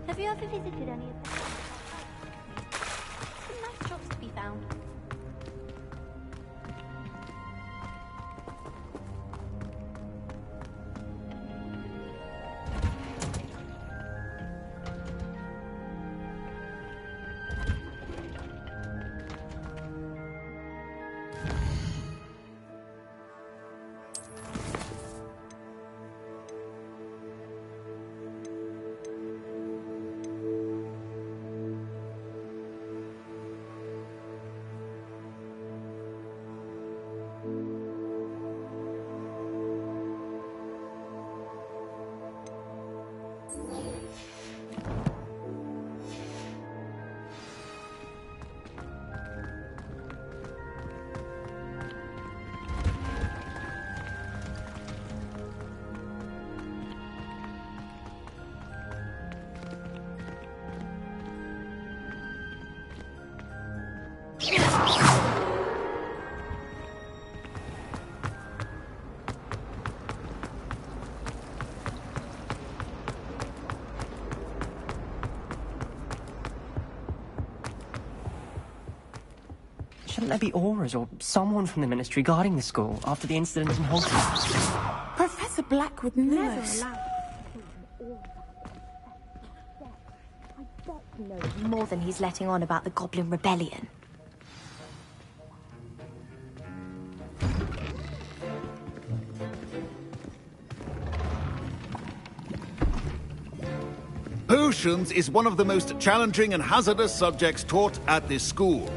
Have you ever visited any of them? Some nice shops to be found. Shouldn't there be auras or someone from the Ministry guarding the school after the incident in Hogsmeade? Professor Black would never allow... I bet he knows more than he's letting on about the Goblin Rebellion. Potions is one of the most challenging and hazardous subjects taught at this school.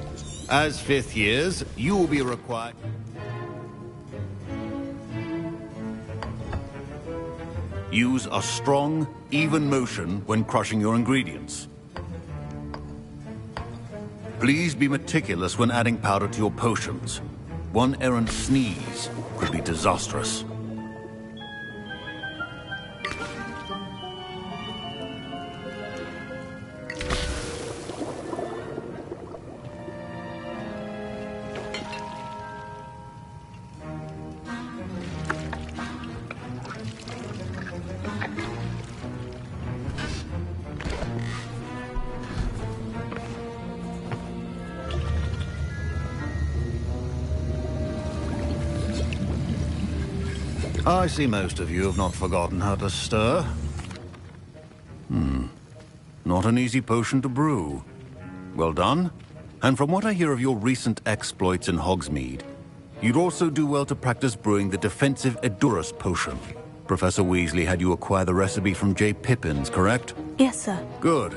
As fifth years, you will be required... Use a strong, even motion when crushing your ingredients. Please be meticulous when adding powder to your potions. One errant sneeze could be disastrous. I see most of you have not forgotten how to stir. Not an easy potion to brew. Well done. And from what I hear of your recent exploits in Hogsmeade, you'd also do well to practice brewing the defensive Edurus potion. Professor Weasley had you acquire the recipe from J. Pippin's, correct? Yes, sir. Good.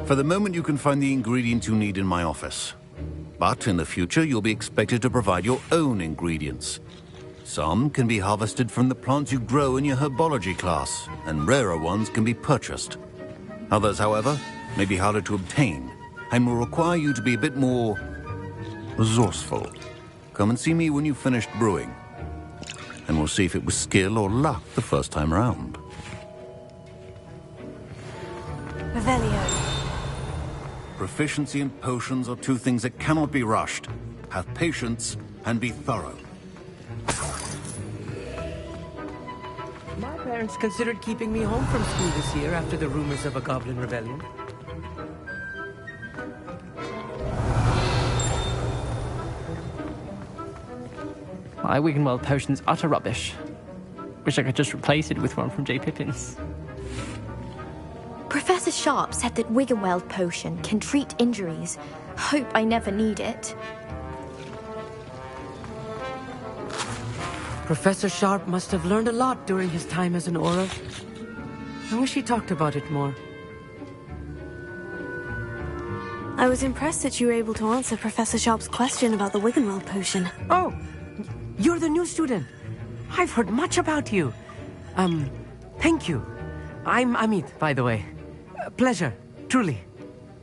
For the moment, you can find the ingredients you need in my office. But in the future, you'll be expected to provide your own ingredients. Some can be harvested from the plants you grow in your herbology class, and rarer ones can be purchased. Others, however, may be harder to obtain, and will require you to be a bit more resourceful. Come and see me when you've finished brewing, and we'll see if it was skill or luck the first time round. Revelio. Proficiency and potions are two things that cannot be rushed. Have patience and be thorough. My parents considered keeping me home from school this year after the rumors of a Goblin Rebellion. My Wiggenweld potion's utter rubbish. Wish I could just replace it with one from J. Pippin's. Professor Sharp said that Wiggenweld potion can treat injuries. Hope I never need it. Professor Sharp must have learned a lot during his time as an Auror. I wish he talked about it more. I was impressed that you were able to answer Professor Sharp's question about the Wiggenweld potion. Oh, you're the new student. I've heard much about you. Thank you. I'm Amit, by the way. Pleasure, truly.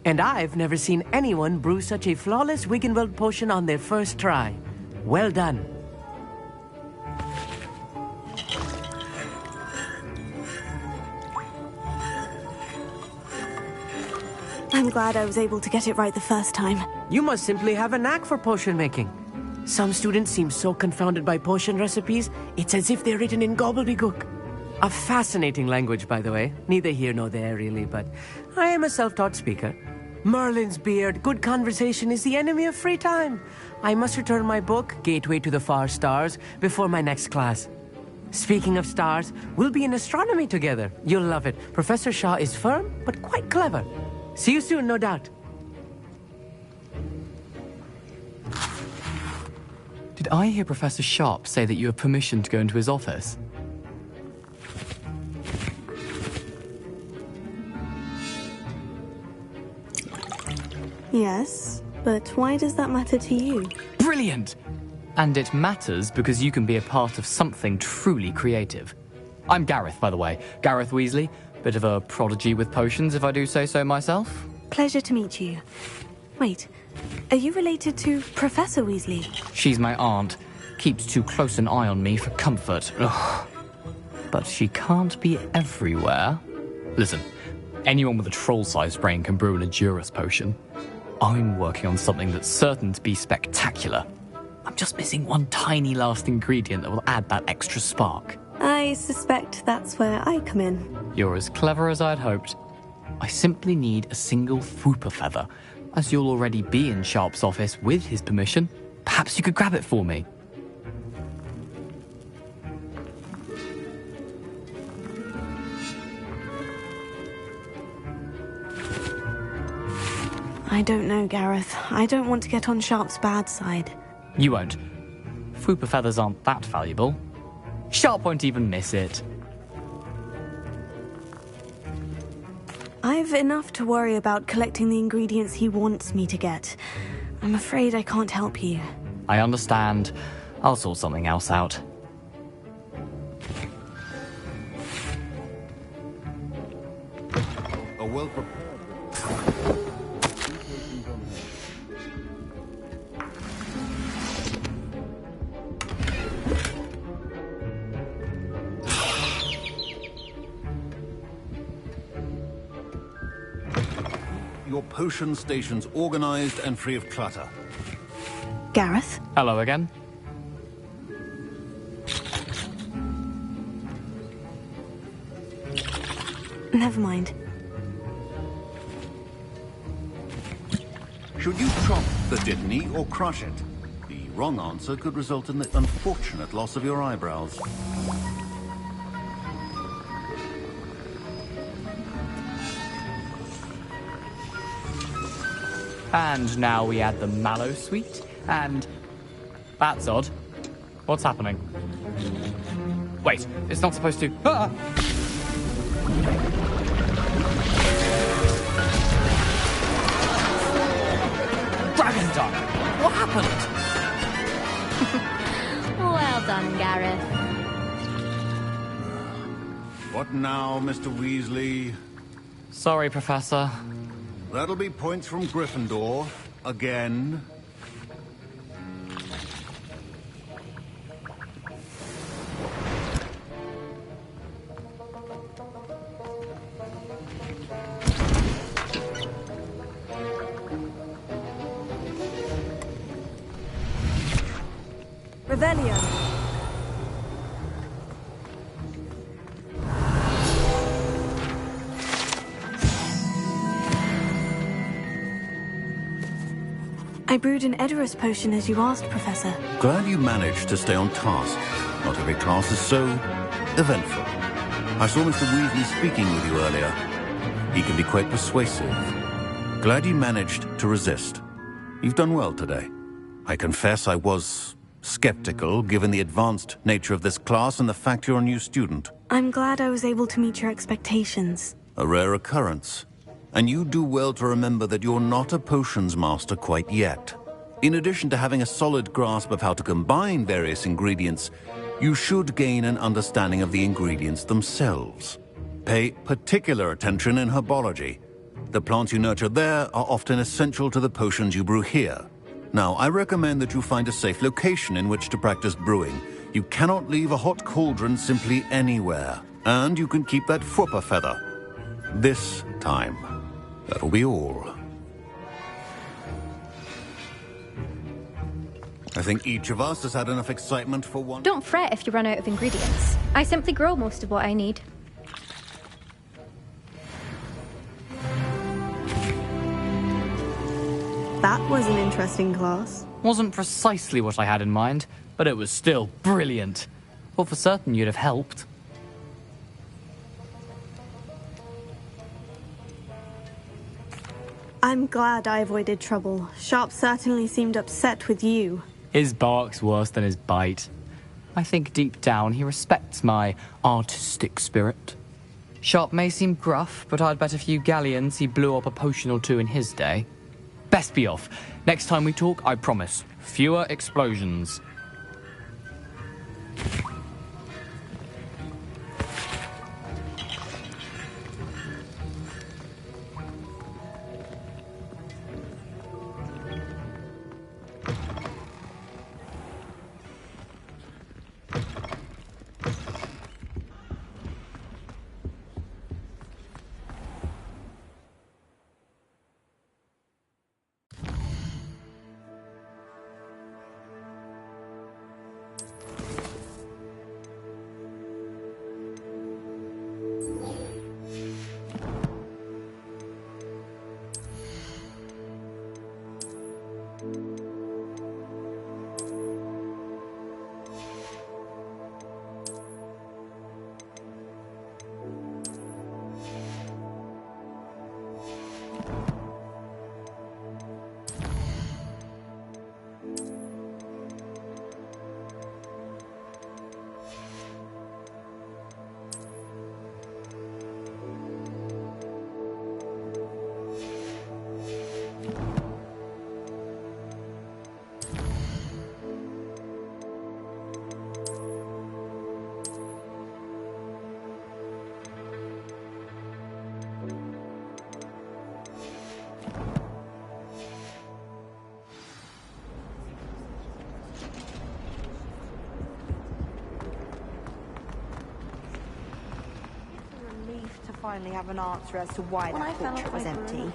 And I've never seen anyone brew such a flawless Wiggenweld potion on their first try. Well done. I'm glad I was able to get it right the first time. You must simply have a knack for potion making. Some students seem so confounded by potion recipes, it's as if they're written in gobbledygook. A fascinating language, by the way. Neither here nor there, really, but I am a self-taught speaker. Merlin's beard, good conversation is the enemy of free time. I must return my book, Gateway to the Far Stars, before my next class. Speaking of stars, we'll be in astronomy together. You'll love it. Professor Shah is firm, but quite clever. See you soon, no doubt. Did I hear Professor Sharp say that you have permission to go into his office? Yes, but why does that matter to you? Brilliant! And it matters because you can be a part of something truly creative. I'm Gareth, by the way. Gareth Weasley. Bit of a prodigy with potions, if I do say so myself. Pleasure to meet you. Wait, are you related to Professor Weasley? She's my aunt. Keeps too close an eye on me for comfort. Ugh. But she can't be everywhere. Listen, anyone with a troll-sized brain can brew an Edurus potion. I'm working on something that's certain to be spectacular. I'm just missing one tiny last ingredient that will add that extra spark. I suspect that's where I come in. You're as clever as I'd hoped. I simply need a single Fwooper feather. As you'll already be in Sharp's office with his permission, perhaps you could grab it for me. I don't know, Gareth. I don't want to get on Sharp's bad side. You won't. Fwooper feathers aren't that valuable. Sharp won't even miss it. I've enough to worry about collecting the ingredients he wants me to get. I'm afraid I can't help you. I understand. I'll sort something else out. A well-prepared... Your potion station's organized and free of clutter. Gareth? Hello again. Never mind. Should you chop the dittany or crush it? The wrong answer could result in the unfortunate loss of your eyebrows. And now we add the mallow sweet, and... That's odd. What's happening? Wait, it's not supposed to... Ah! Dragon Dunk! What happened? Well done, Gareth. What now, Mr. Weasley? Sorry, Professor. That'll be points from Gryffindor. Again. Revelio. I brewed an Edurus potion as you asked, Professor. Glad you managed to stay on task. Not every class is so eventful. I saw Mr. Weasley speaking with you earlier. He can be quite persuasive. Glad you managed to resist. You've done well today. I confess I was skeptical, given the advanced nature of this class and the fact you're a new student. I'm glad I was able to meet your expectations. A rare occurrence. And you do well to remember that you're not a potions master quite yet. In addition to having a solid grasp of how to combine various ingredients, you should gain an understanding of the ingredients themselves. Pay particular attention in herbology. The plants you nurture there are often essential to the potions you brew here. Now, I recommend that you find a safe location in which to practice brewing. You cannot leave a hot cauldron simply anywhere. And you can keep that Hufflepuff feather. This time. That'll be all. I think each of us has had enough excitement for one. Don't fret if you run out of ingredients. I simply grow most of what I need. That was an interesting class. Wasn't precisely what I had in mind, but it was still brilliant. Thought for certain you'd have helped. I'm glad I avoided trouble. Sharp certainly seemed upset with you. His bark's worse than his bite. I think deep down he respects my artistic spirit. Sharp may seem gruff, but I'd bet a few galleons he blew up a potion or two in his day. Best be off. Next time we talk, I promise, fewer explosions. Finally have an answer as to why that portrait was empty.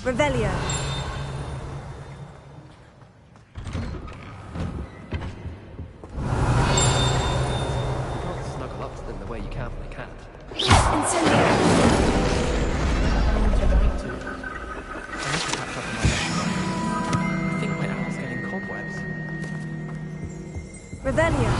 Revelio. You can't snuggle up to them the way you can from a cat. Incendio. I think my owl's getting cobwebs. Revelio.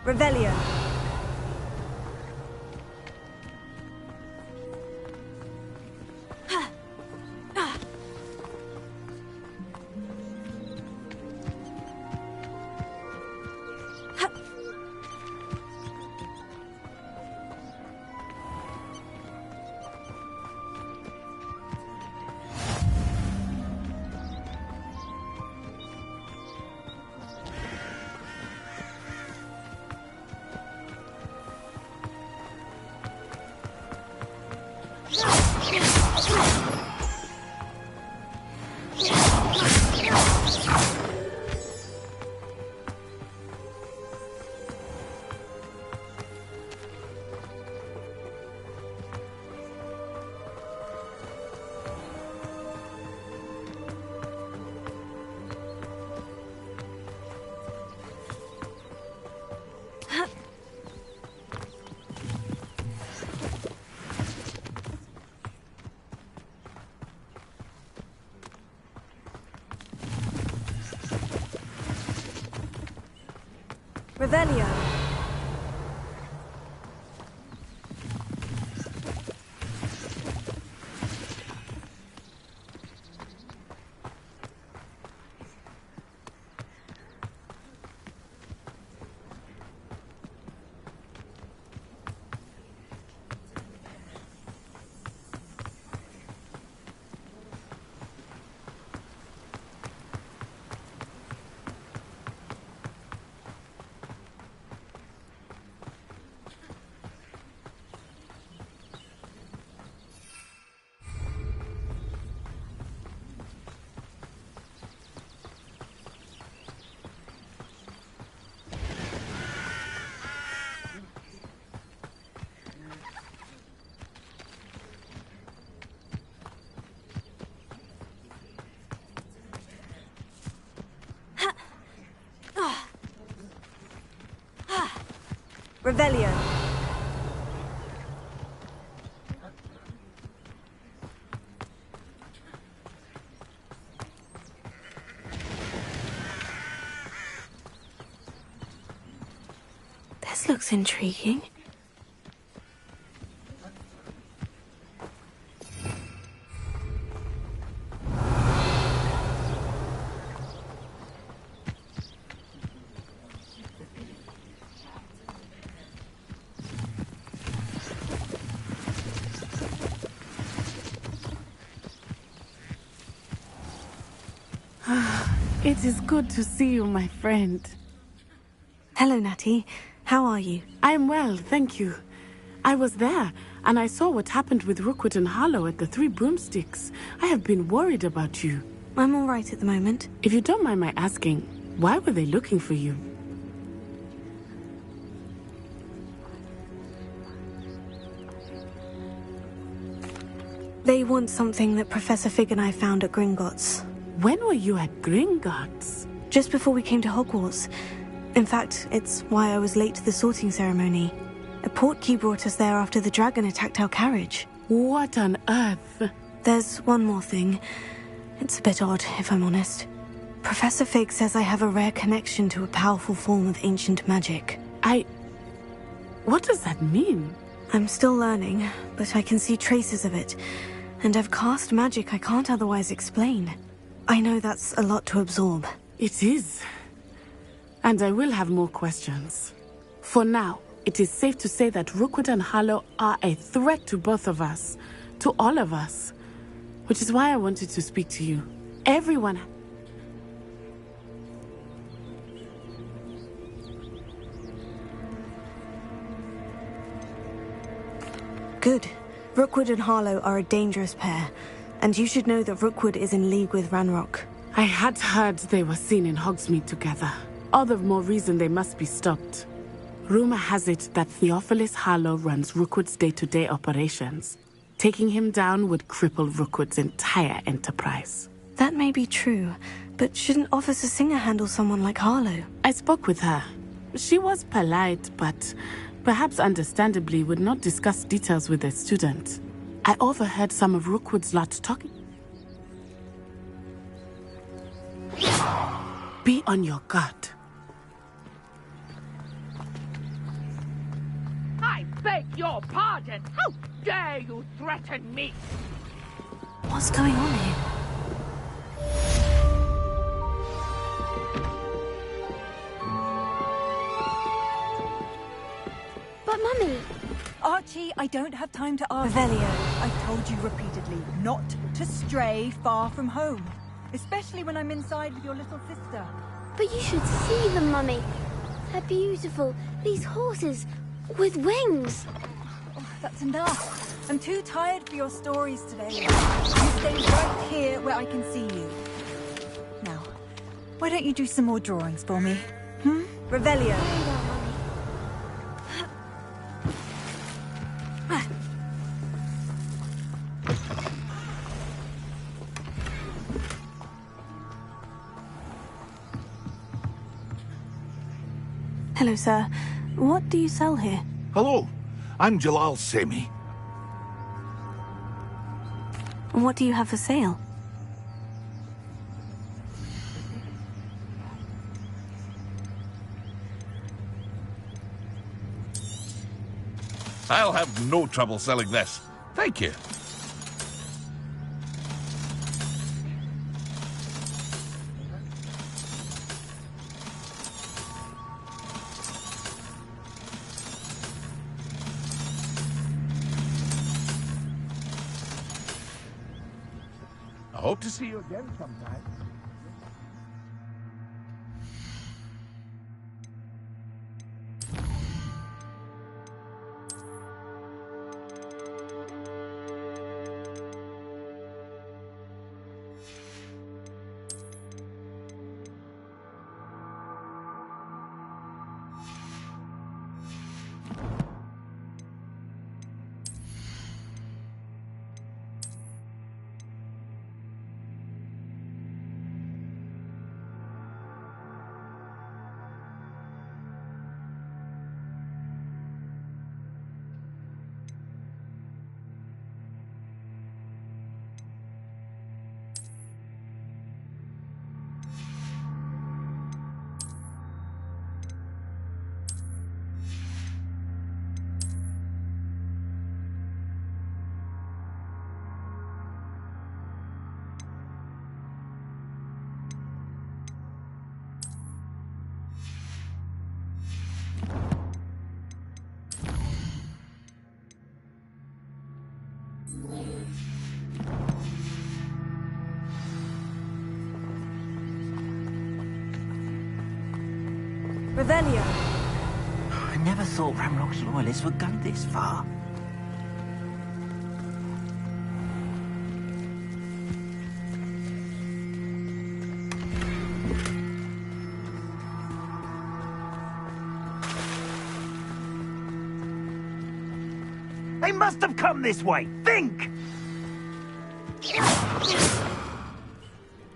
Revelio. Revelio. Revelio. This looks intriguing. It is good to see you, my friend. Hello, Natty. How are you? I'm well, thank you. I was there, and I saw what happened with Rookwood and Harlow at the Three Broomsticks. I have been worried about you. I'm all right at the moment. If you don't mind my asking, why were they looking for you? They want something that Professor Fig and I found at Gringotts. When were you at Gringotts? Just before we came to Hogwarts. In fact, it's why I was late to the sorting ceremony. A portkey brought us there after the dragon attacked our carriage. What on earth? There's one more thing. It's a bit odd, if I'm honest. Professor Fig says I have a rare connection to a powerful form of ancient magic. What does that mean? I'm still learning, but I can see traces of it. And I've cast magic I can't otherwise explain. I know that's a lot to absorb. It is. And I will have more questions. For now, it is safe to say that Rookwood and Harlow are a threat to both of us. To all of us. Which is why I wanted to speak to you. Everyone... Good. Rookwood and Harlow are a dangerous pair. And you should know that Rookwood is in league with Ranrock. I had heard they were seen in Hogsmeade together. All the more reason they must be stopped. Rumor has it that Theophilus Harlow runs Rookwood's day-to-day operations. Taking him down would cripple Rookwood's entire enterprise. That may be true, but shouldn't Officer Singer handle someone like Harlow? I spoke with her. She was polite, but perhaps understandably would not discuss details with a student. I overheard some of Rookwood's lot talking. Be on your guard. your pardon! How dare you threaten me? What's going on here? But Mummy... Archie, I don't have time to argue. Revelio. I've told you repeatedly not to stray far from home. Especially when I'm inside with your little sister. But you should see them, Mummy. They're beautiful. These horses with wings. Oh, that's enough. I'm too tired for your stories today. You stay right here where I can see you. Now, why don't you do some more drawings for me? Revelio. Hello, sir. What do you sell here? Hello, I'm Jalal Semi. What do you have for sale? I'll have no trouble selling this. Thank you. I hope to see you again sometime. Revelio. I never thought Ramrock's loyalists would go this far. They must have come this way. Think!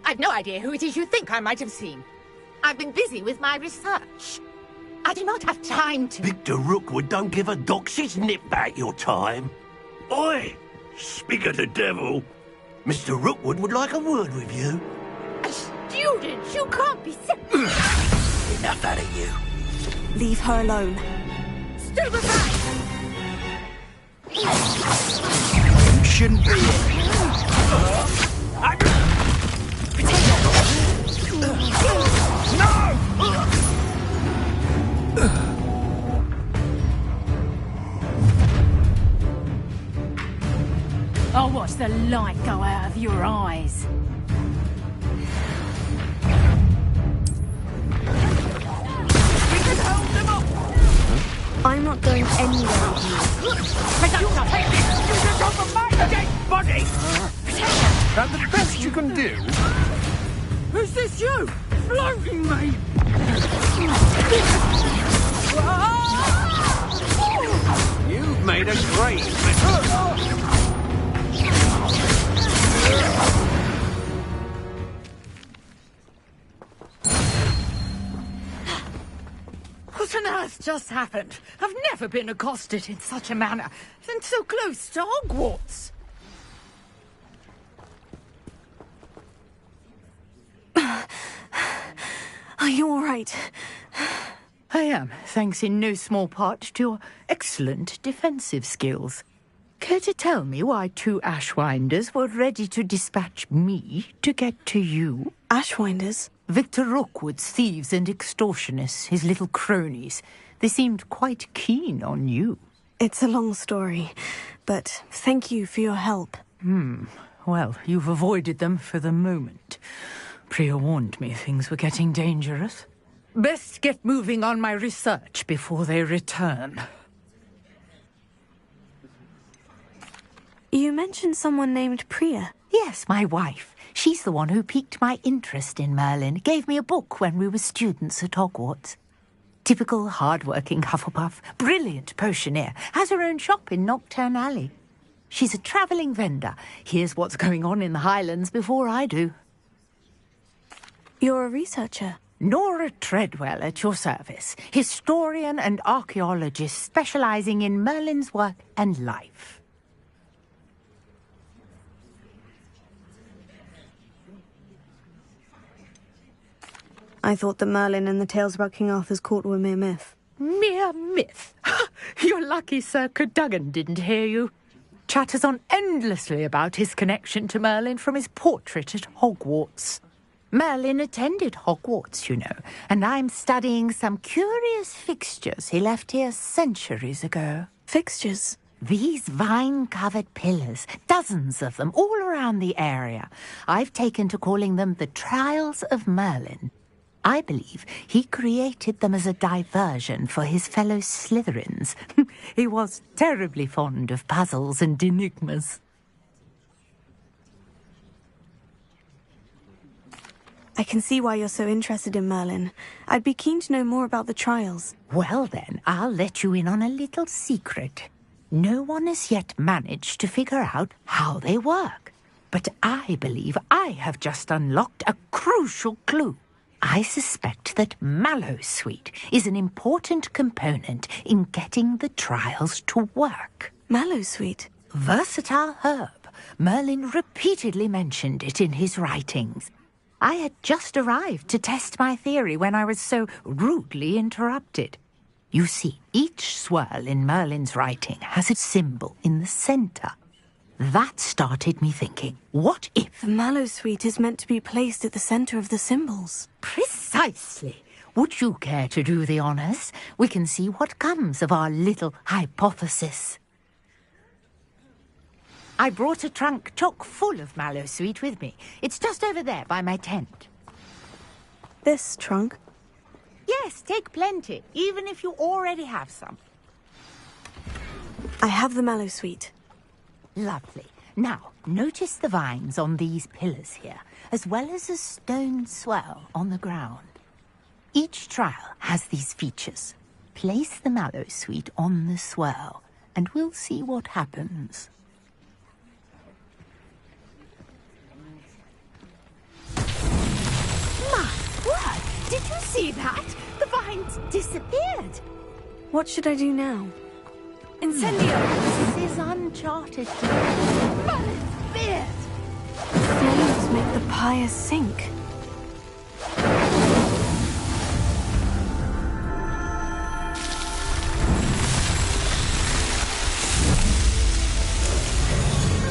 I've no idea who it is you think I might have seen. I've been busy with my research. I do not have time to... Victor Rookwood don't give a doxy's nip back your time. Oi! Speak of the devil. Mr. Rookwood would like a word with you. A student? You can't be sick. Enough out of you. Leave her alone. Still beside! You shouldn't be here. I'll watch the light go out of your eyes. We can hold them up! I'm not going anywhere with you. You just off my dead body! That's the best you can do. Who's this you? Floating me! You've made a great mistake. What on earth just happened? I've never been accosted in such a manner, and so close to Hogwarts. Are you all right? I am, thanks in no small part to your excellent defensive skills. Care to tell me why 2 Ashwinders were ready to dispatch me to get to you? Ashwinders? Victor Rookwood's thieves and extortionists, his little cronies. They seemed quite keen on you. It's a long story, but thank you for your help. Well, you've avoided them for the moment. Priya warned me things were getting dangerous. Best get moving on my research before they return. You mentioned someone named Priya. Yes, my wife. She's the one who piqued my interest in Merlin. Gave me a book when we were students at Hogwarts. Typical hard-working Hufflepuff. Brilliant potioneer. Has her own shop in Nocturne Alley. She's a travelling vendor. Hears what's going on in the Highlands before I do. You're a researcher? Nora Treadwell at your service. Historian and archaeologist specialising in Merlin's work and life. I thought that Merlin and the tales about King Arthur's court were mere myth. Mere myth? You're lucky Sir Cadogan didn't hear you. Chatters on endlessly about his connection to Merlin from his portrait at Hogwarts. Merlin attended Hogwarts, you know, and I'm studying some curious fixtures he left here centuries ago. Fixtures? These vine-covered pillars, dozens of them, all around the area. I've taken to calling them the Trials of Merlin. I believe he created them as a diversion for his fellow Slytherins. He was terribly fond of puzzles and enigmas. I can see why you're so interested in Merlin. I'd be keen to know more about the trials. Well then, I'll let you in on a little secret. No one has yet managed to figure out how they work. But I believe I have just unlocked a crucial clue. I suspect that Mallowsweet is an important component in getting the trials to work. Mallowsweet? Versatile herb. Merlin repeatedly mentioned it in his writings. I had just arrived to test my theory when I was so rudely interrupted. You see, each swirl in Merlin's writing has a symbol in the centre. That started me thinking, what if... The Mallowsweet is meant to be placed at the centre of the symbols. Precisely. Would you care to do the honours? We can see what comes of our little hypothesis. I brought a trunk chock full of Mallowsweet with me. It's just over there by my tent. This trunk? Yes, take plenty, even if you already have some. I have the Mallowsweet. Lovely. Now, notice the vines on these pillars here, as well as a stone swirl on the ground. Each trial has these features. Place the Mallowsweet on the swirl, and we'll see what happens. My word! Did you see that? The vines disappeared. What should I do now? Incendio! This is uncharted territory. Merlin's beard! Flames make the pyre sink.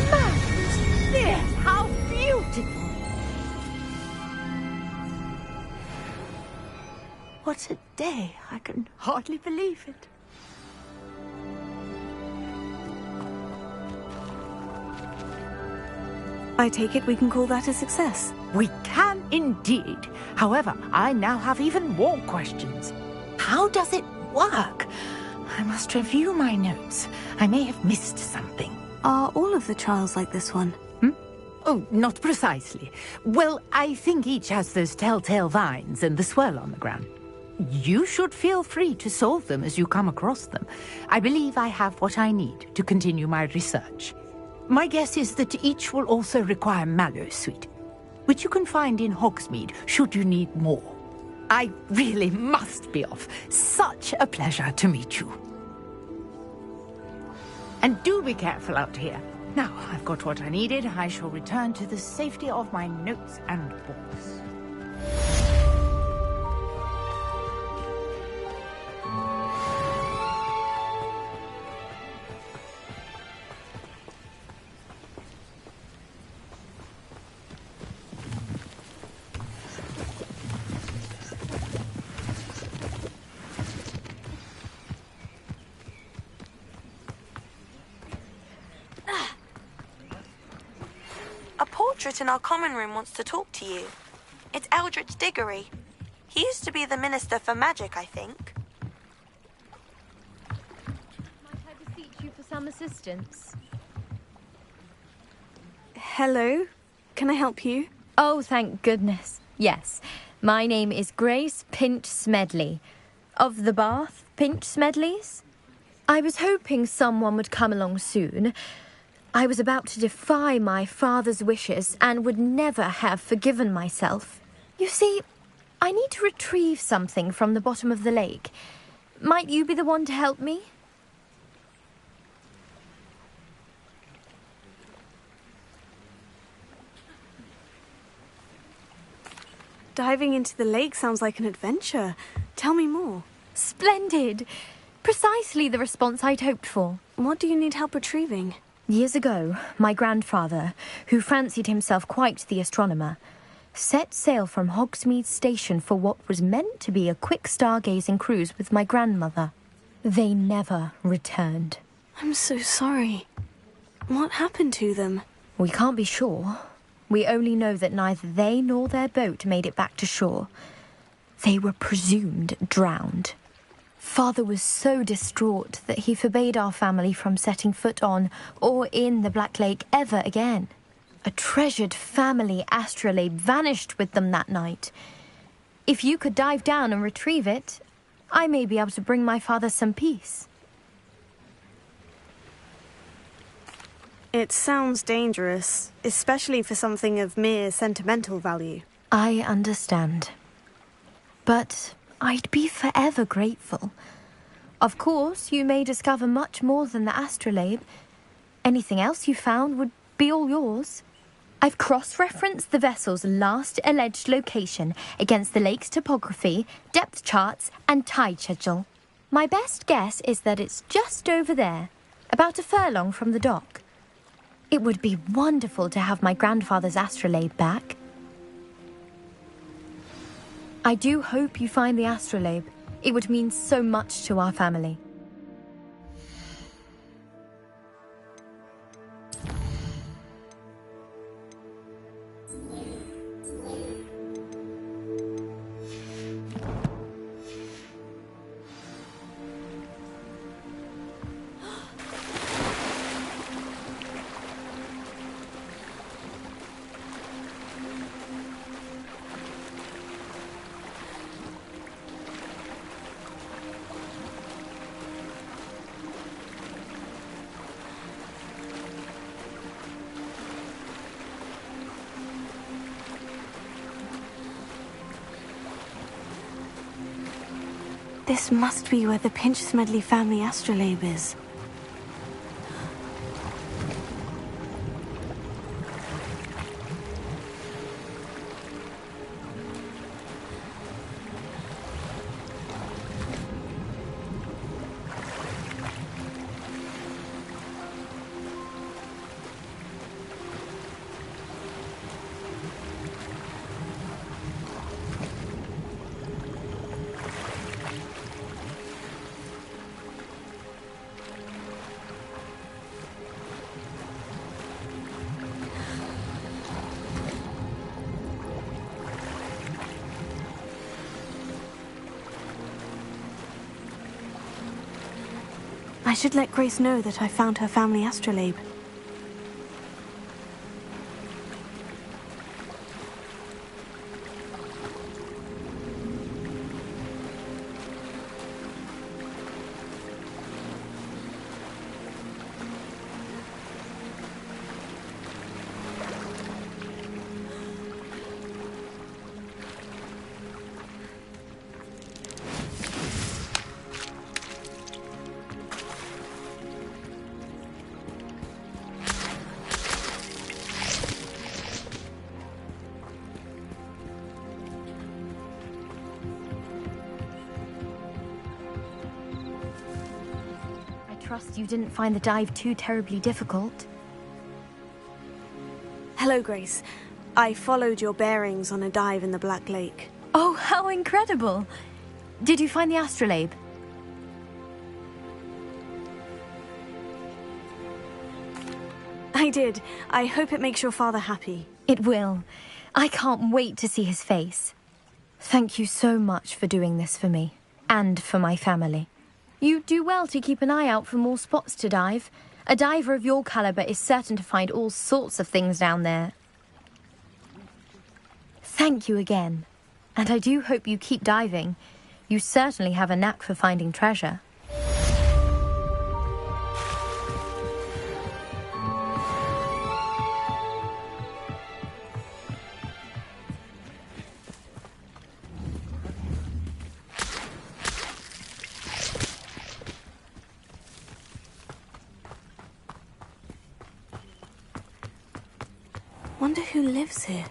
Merlin's beard! How beautiful! What a day! I can hardly believe it. I take it we can call that a success. We can indeed. However, I now have even more questions. How does it work? I must review my notes. I may have missed something. Are all of the trials like this one? Oh, not precisely. Well, I think each has those telltale vines and the swirl on the ground. You should feel free to solve them as you come across them. I believe I have what I need to continue my research. My guess is that each will also require Mallowsweet, which you can find in Hogsmeade should you need more. I really must be off. Such a pleasure to meet you. And do be careful out here. Now, I've got what I needed. I shall return to the safety of my notes and books. portrait in our common room wants to talk to you. It's Eldritch Diggory. He used to be the Minister for Magic, I think. Might I beseech you for some assistance? Hello? Can I help you? Oh, thank goodness. Yes. My name is Grace Pinch Smedley. Of the Bath Pinch Smedleys? I was hoping someone would come along soon. I was about to defy my father's wishes and would never have forgiven myself. You see, I need to retrieve something from the bottom of the lake. Might you be the one to help me? Diving into the lake sounds like an adventure. Tell me more. Splendid! Precisely the response I'd hoped for. What do you need help retrieving? Years ago, my grandfather, who fancied himself quite the astronomer, set sail from Hogsmeade Station for what was meant to be a quick stargazing cruise with my grandmother. They never returned. I'm so sorry. What happened to them? We can't be sure. We only know that neither they nor their boat made it back to shore. They were presumed drowned. Father was so distraught that he forbade our family from setting foot on or in the Black Lake ever again. A treasured family astrolabe vanished with them that night. If you could dive down and retrieve it, I may be able to bring my father some peace. It sounds dangerous, especially for something of mere sentimental value. I understand. But I'd be forever grateful. Of course, you may discover much more than the astrolabe. Anything else you found would be all yours. I've cross-referenced the vessel's last alleged location against the lake's topography, depth charts, and tide schedule. My best guess is that it's just over there, about a furlong from the dock. It would be wonderful to have my grandfather's astrolabe back. I do hope you find the astrolabe. It would mean so much to our family. This must be where the Pinch Smedley family astrolabe is. I should let Grace know that I found her family astrolabe. Trust you didn't find the dive too terribly difficult. Hello, Grace. I followed your bearings on a dive in the Black Lake. Oh, how incredible! Did you find the astrolabe? I did. I hope it makes your father happy. It will. I can't wait to see his face. Thank you so much for doing this for me, and for my family. You do well to keep an eye out for more spots to dive. A diver of your caliber is certain to find all sorts of things down there. Thank you again. And I do hope you keep diving. You certainly have a knack for finding treasure. Wonder who lives here.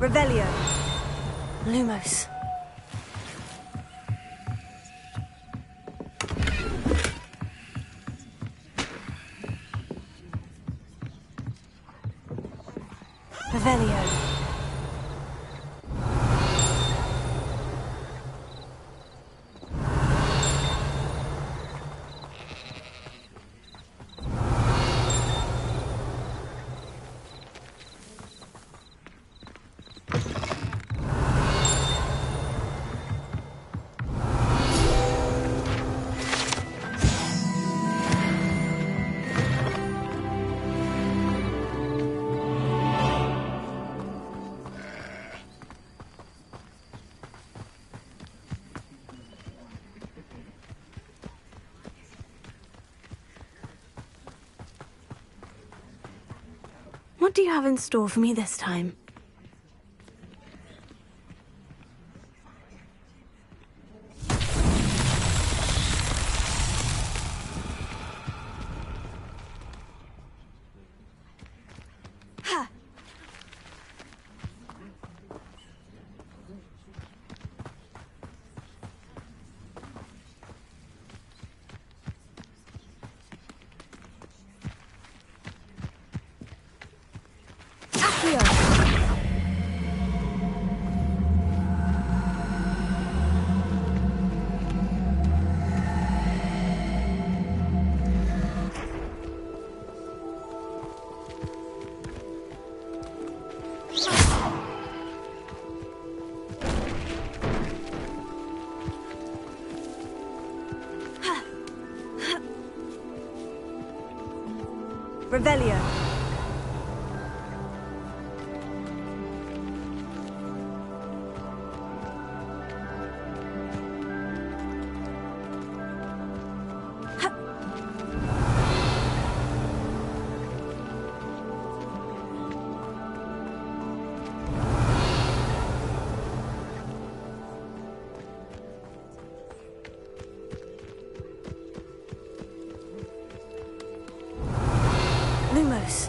Revelio. Lumos. Revelio. What do you have in store for me this time? Revelio. Lumos.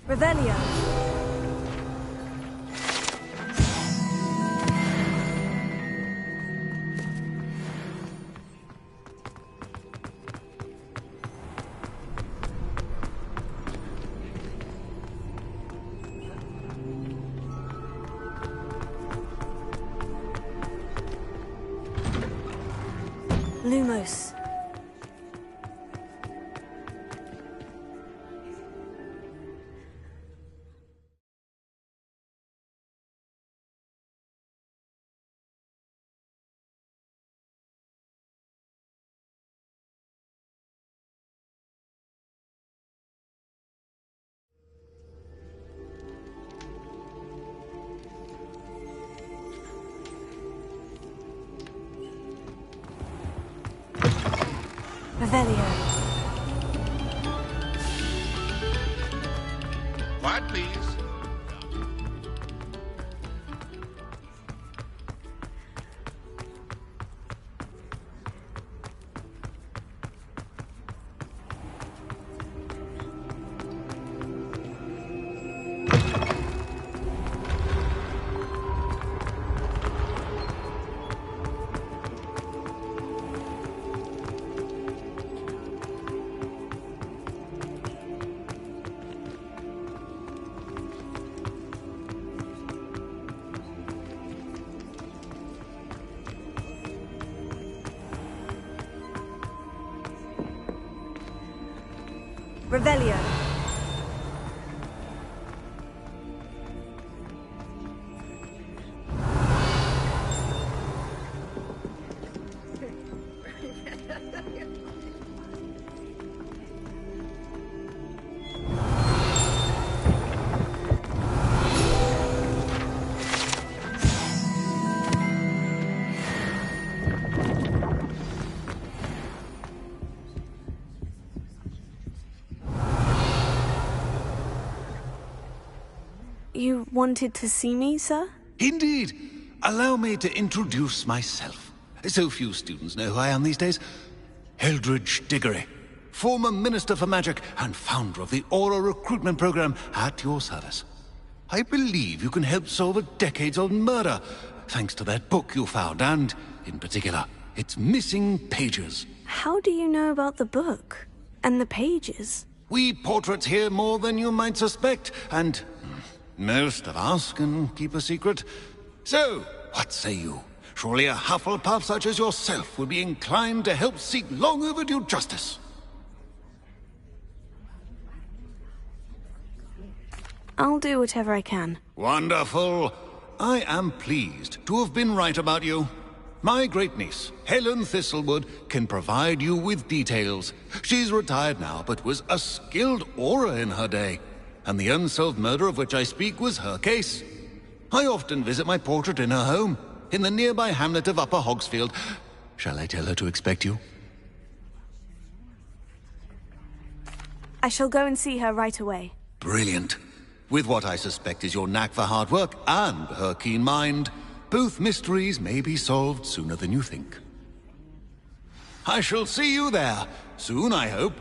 Revelio. Lumos. Revelio. Quiet, please. Revelio. You wanted to see me, sir? Indeed. Allow me to introduce myself. So few students know who I am these days. Eldridge Diggory, former Minister for Magic and founder of the Aura Recruitment Program, at your service. I believe you can help solve a decades-old murder, thanks to that book you found, and, in particular, its missing pages. How do you know about the book? And the pages? We portraits hear more than you might suspect, and most of us can keep a secret. So, what say you? Surely a Hufflepuff such as yourself would be inclined to help seek long overdue justice. I'll do whatever I can. Wonderful. I am pleased to have been right about you. My great-niece, Helen Thistlewood, can provide you with details. She's retired now, but was a skilled aura in her day. And the unsolved murder of which I speak was her case. I often visit my portrait in her home, in the nearby hamlet of Upper Hogsfield. Shall I tell her to expect you? I shall go and see her right away. Brilliant. With what I suspect is your knack for hard work and her keen mind, both mysteries may be solved sooner than you think. I shall see you there, soon I hope.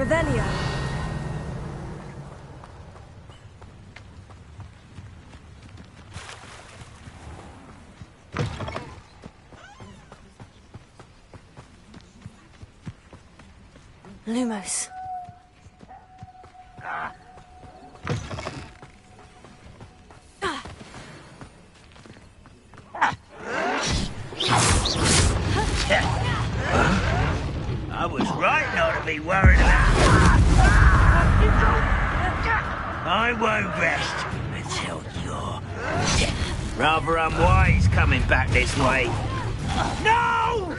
Revelio. Lumos. I was right not to be worried about. I won't rest until you're dead. Rather unwise coming back this way. No!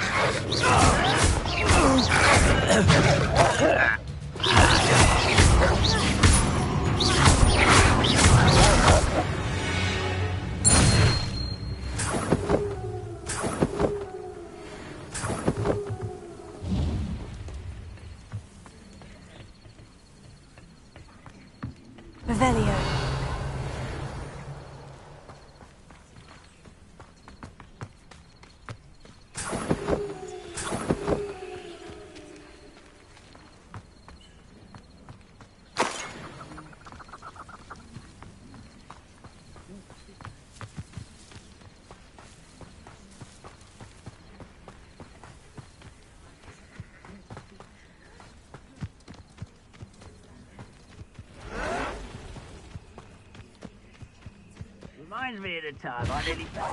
Revelio. Reminds me of the time I nearly fell.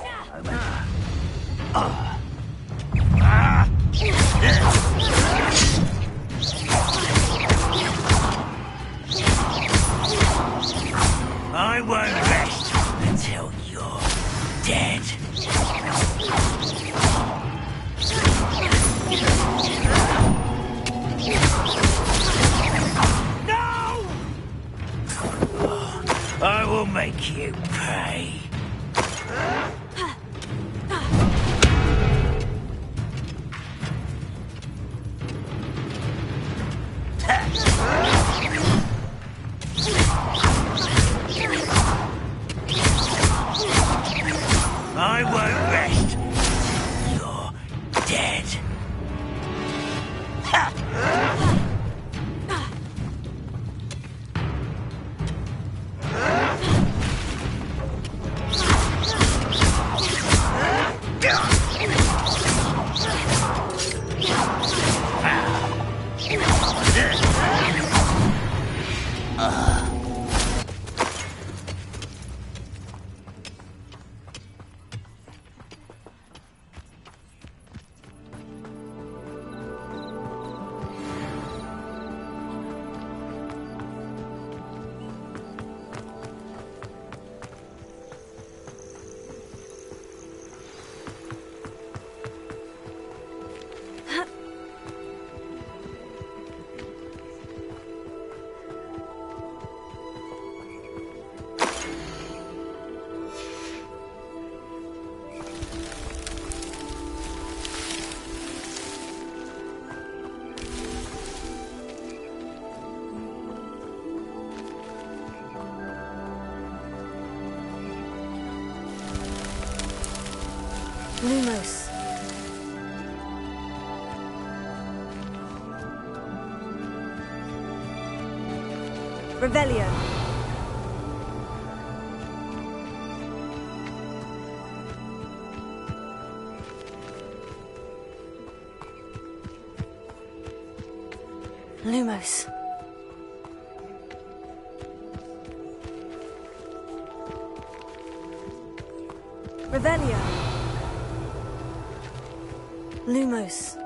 I won't rest until you're dead. No! I will make you pay. I won't rest until you're dead. Lumos. Revelio. Lumos. Revelio. Lumos.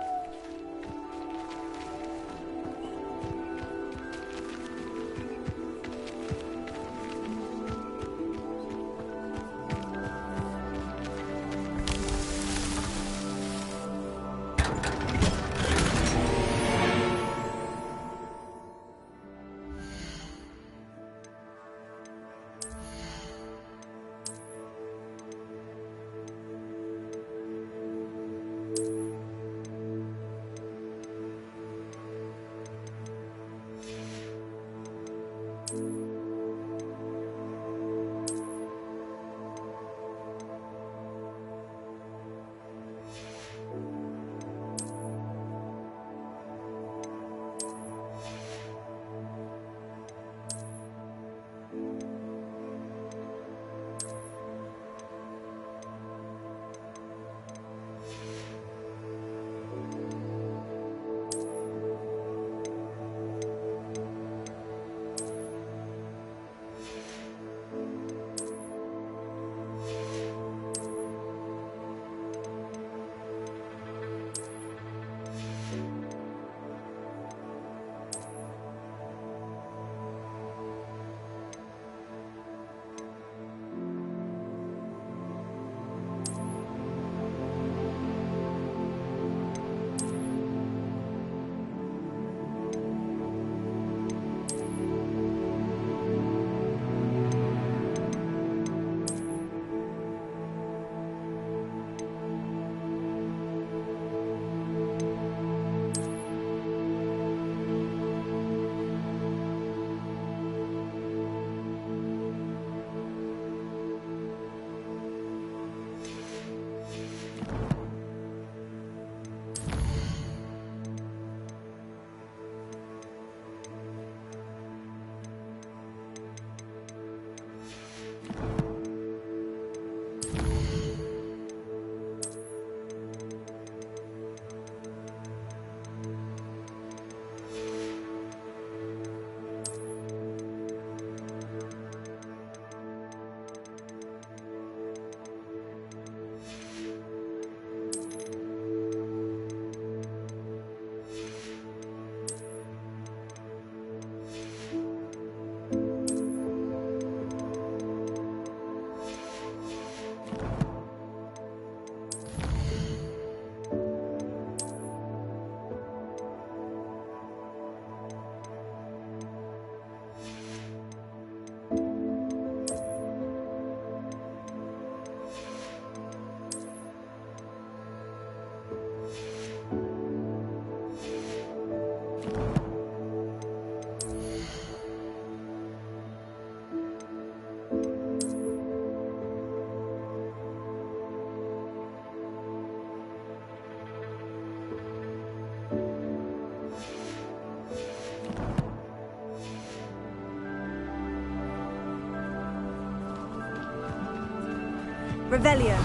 Revelio.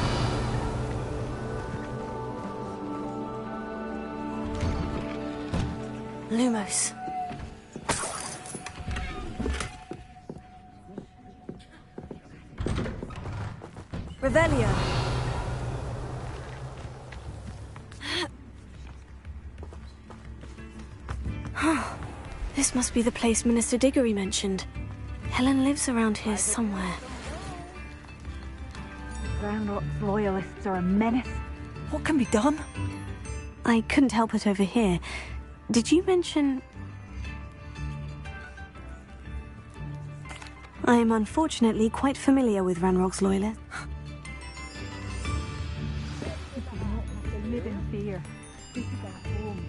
Lumos. Revelio. This must be the place Minister Diggory mentioned. Helen lives around here somewhere. Ground Ops loyalists are a menace. What can be done? I couldn't help it over here. Did you mention... I am unfortunately quite familiar with Ranrock's loyalists. They live in fear. This is our home.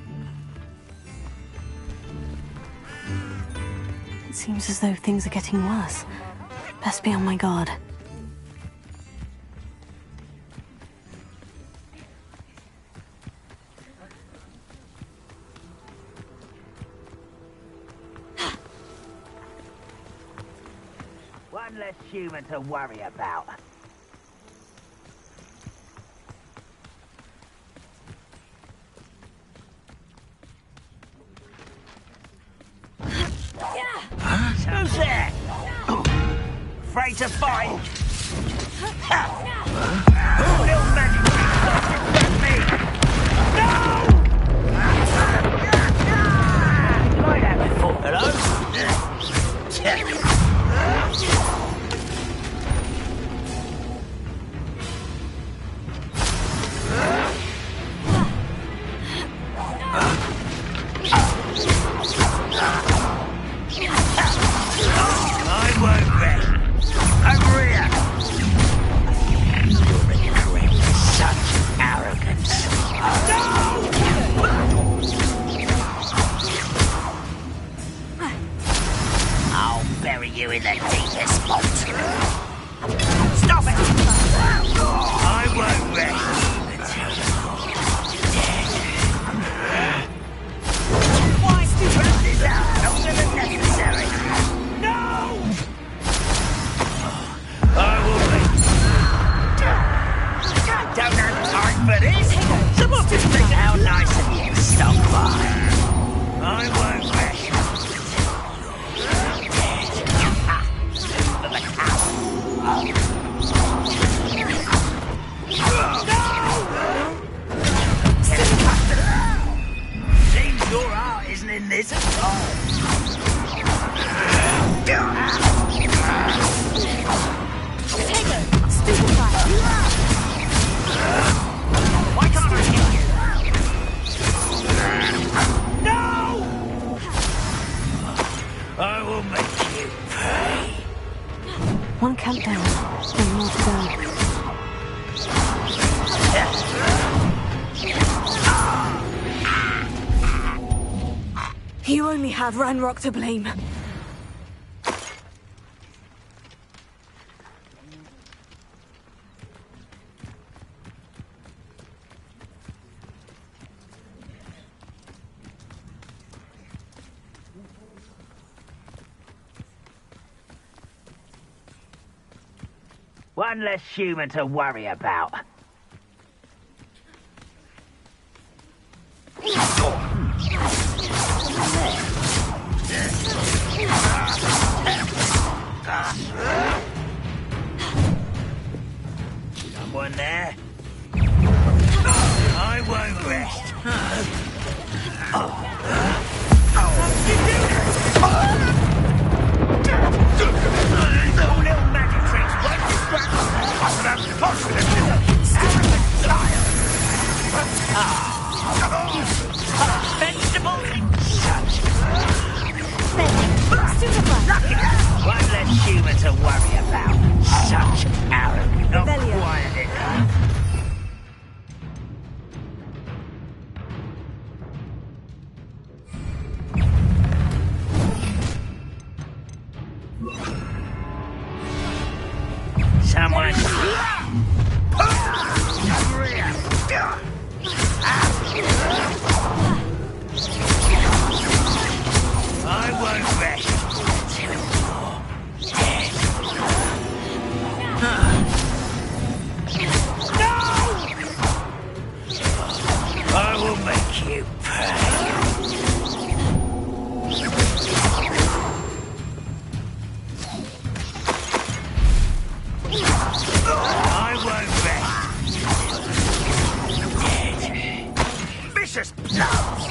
It seems as though things are getting worse. Best be on my guard. One less human to worry about. Who's there? Afraid to fight? Little magic trick me! No! Tried that before. Hello? You in the deepest spot. Stop it! I won't rest. Why do you run this out longer than necessary? No! I will be. Don't have time for this. Someone just think how nice of you to stop by. I won't rest. Seems your heart isn't in this at all. Take it, stupefy. Why can't I kill you? No! I will make you pay. One countdown, and more to go. You only have Ranrock to blame. One less human to worry about. Someone there? I won't rest. Little magic tricks won't distract me. I could have confidence in them. someone. I won't rest till you're dead. No! I will make you pay. I won't rest till you're dead. Vicious blows!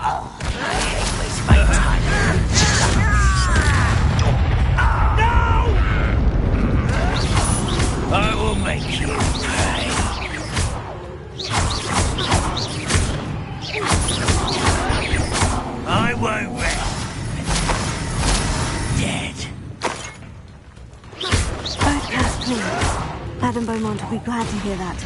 I hate wasting my time. No! I will make you pay. I won't rest. Dead. Both cast clear. Madame Beaumont will be glad to hear that.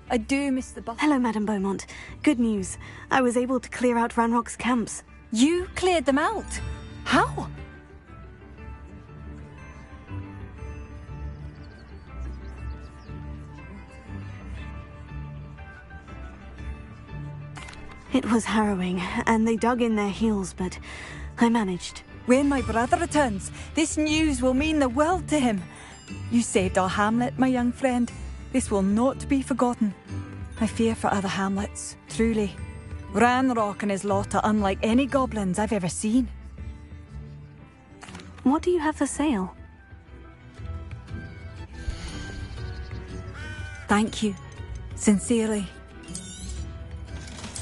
I do miss the bus. Hello, Madame Beaumont. Good news. I was able to clear out Ranrock's camps. You cleared them out? How? It was harrowing, and they dug in their heels, but I managed. When my brother returns, this news will mean the world to him. You saved our hamlet, my young friend. This will not be forgotten. I fear for other hamlets, truly. Ranrock and his lot are unlike any goblins I've ever seen. What do you have for sale? Thank you. Sincerely.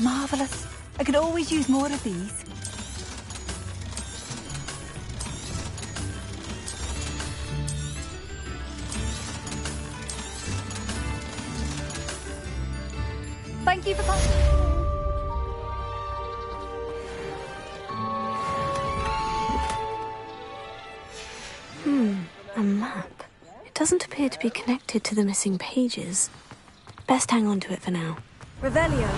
Marvellous. I could always use more of these. Thank you for coming. A map. It doesn't appear to be connected to the missing pages. Best hang on to it for now. Revelio.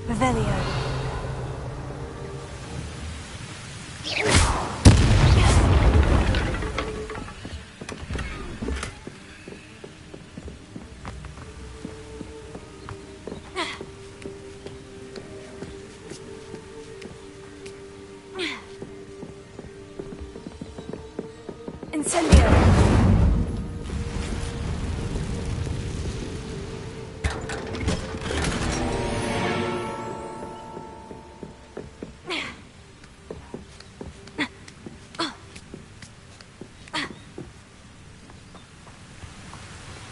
Revelio. Incendio.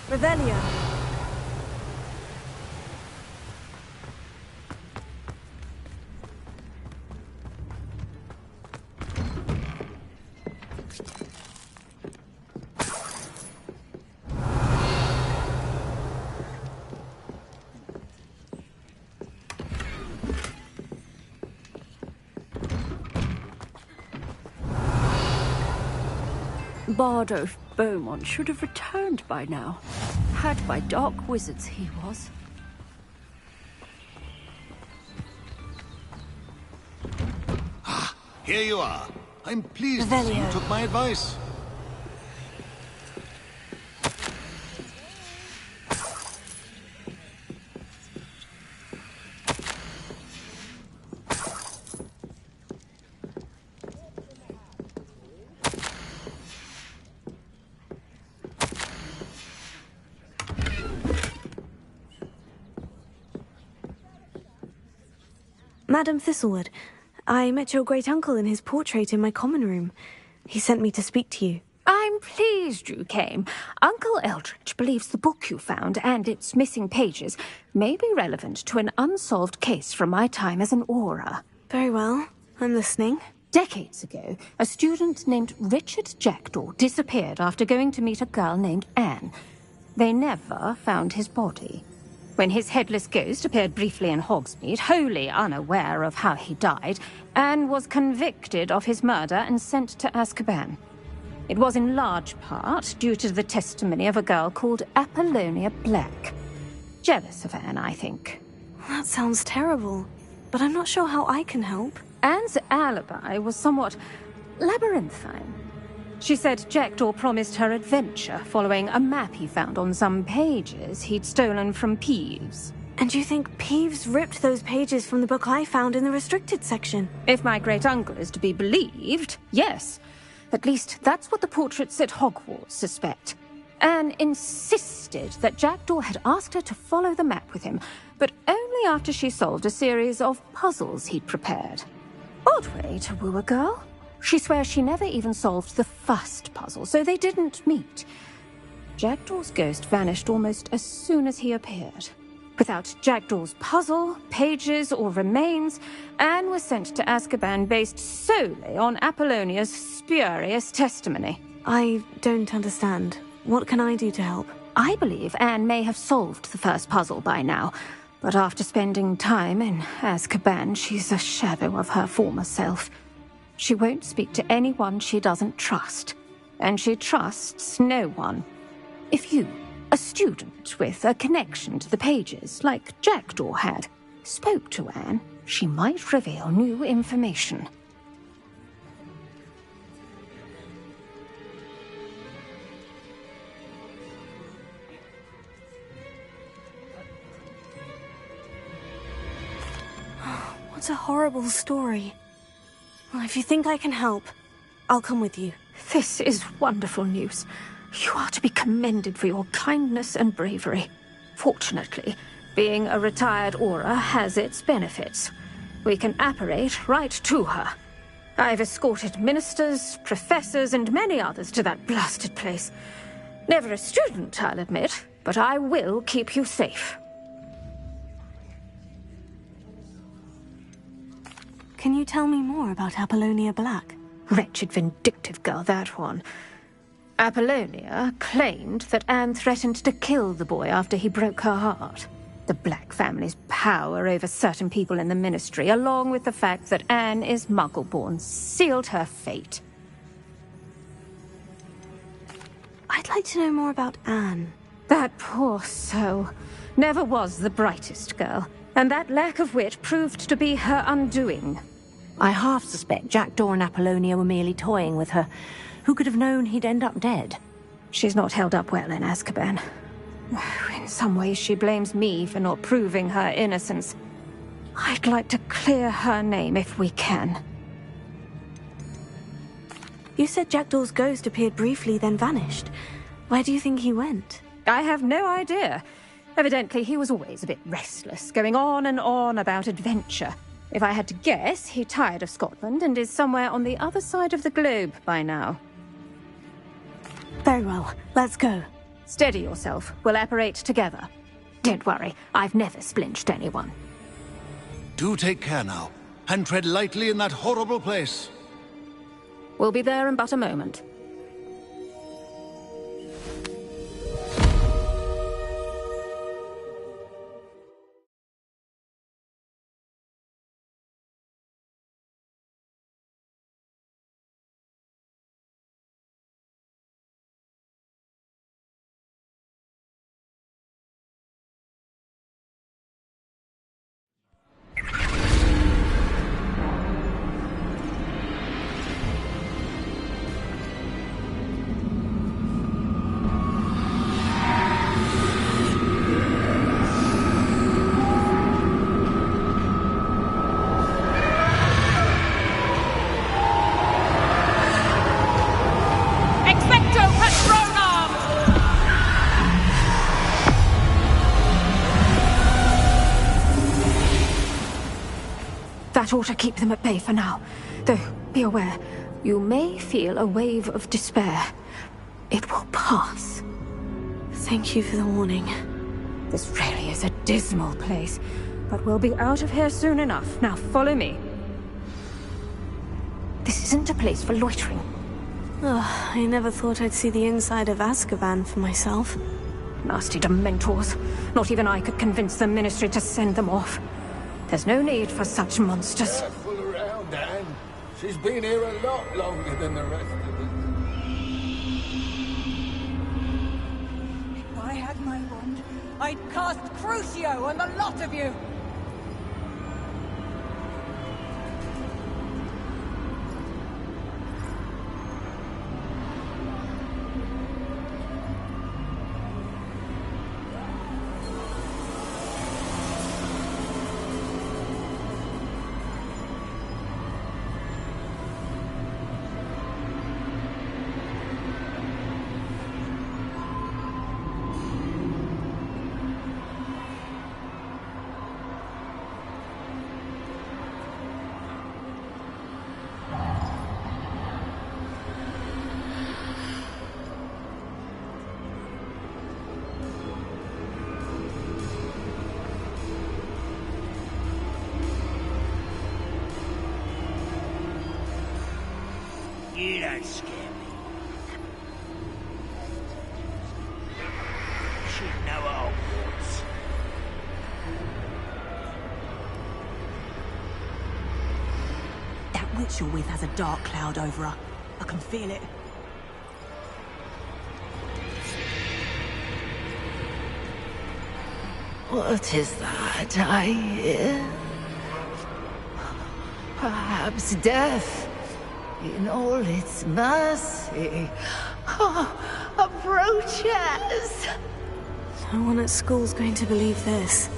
Revelio. Bardo Beaumont should have returned by now. Had by dark wizards he was. Here you are. I'm pleased that you took my advice. Madam Thistlewood, I met your great-uncle in his portrait in my common room. He sent me to speak to you. I'm pleased you came. Uncle Eldridge believes the book you found and its missing pages may be relevant to an unsolved case from my time as an aura. Very well. I'm listening. Decades ago, a student named Richard Jackdaw disappeared after going to meet a girl named Anne. They never found his body. When his headless ghost appeared briefly in Hogsmeade, wholly unaware of how he died, Anne was convicted of his murder and sent to Azkaban. It was in large part due to the testimony of a girl called Apollonia Black. Jealous of Anne, I think. That sounds terrible, but I'm not sure how I can help. Anne's alibi was somewhat labyrinthine. She said Jackdaw promised her adventure following a map he found on some pages he'd stolen from Peeves. And you think Peeves ripped those pages from the book I found in the restricted section? If my great-uncle is to be believed, yes. At least that's what the portraits at Hogwarts suspect. Anne insisted that Jackdaw had asked her to follow the map with him, but only after she solved a series of puzzles he'd prepared. Odd way to woo a girl. She swears she never even solved the first puzzle, so they didn't meet. Jackdaw's ghost vanished almost as soon as he appeared. Without Jackdaw's puzzle, pages, or remains, Anne was sent to Azkaban based solely on Apollonia's spurious testimony. I don't understand. What can I do to help? I believe Anne may have solved the first puzzle by now, but after spending time in Azkaban, she's a shadow of her former self. She won't speak to anyone she doesn't trust, and she trusts no one. If you, a student with a connection to the pages, like Jackdaw had, spoke to Anne, she might reveal new information. What a horrible story. Well, if you think I can help, I'll come with you. This is wonderful news. You are to be commended for your kindness and bravery. Fortunately, being a retired Auror has its benefits. We can apparate right to her. I've escorted ministers, professors, and many others to that blasted place. Never a student, I'll admit, but I will keep you safe. Can you tell me more about Apollonia Black? Wretched, vindictive girl, that one. Apollonia claimed that Anne threatened to kill the boy after he broke her heart. The Black family's power over certain people in the Ministry, along with the fact that Anne is Muggle-born, sealed her fate. I'd like to know more about Anne. That poor soul never was the brightest girl, and that lack of wit proved to be her undoing. I half suspect Jackdaw and Apollonia were merely toying with her. Who could have known he'd end up dead? She's not held up well in Azkaban. In some ways, she blames me for not proving her innocence. I'd like to clear her name if we can. You said Jackdaw's ghost appeared briefly, then vanished. Where do you think he went? I have no idea. Evidently, he was always a bit restless, going on and on about adventure. If I had to guess, he tired of Scotland and is somewhere on the other side of the globe by now. Very well. Let's go. Steady yourself. We'll apparate together. Don't worry. I've never splinched anyone. Do take care now, and tread lightly in that horrible place. We'll be there in but a moment. That ought to keep them at bay for now. Though, be aware, you may feel a wave of despair. It will pass. Thank you for the warning. This really is a dismal place, but we'll be out of here soon enough. Now follow me. This isn't a place for loitering. Oh, I never thought I'd see the inside of Azkaban for myself. Nasty Dementors. Not even I could convince the Ministry to send them off. There's no need for such monsters. Careful around, Anne. She's been here a lot longer than the rest of us. If I had my wand, I'd cast Crucio on the lot of you! You don't scare me. Should know at Hogwarts. That witch you're with has a dark cloud over her. I can feel it. What is that I hear? Perhaps death, in all its mercy, approaches. No one at school's going to believe this.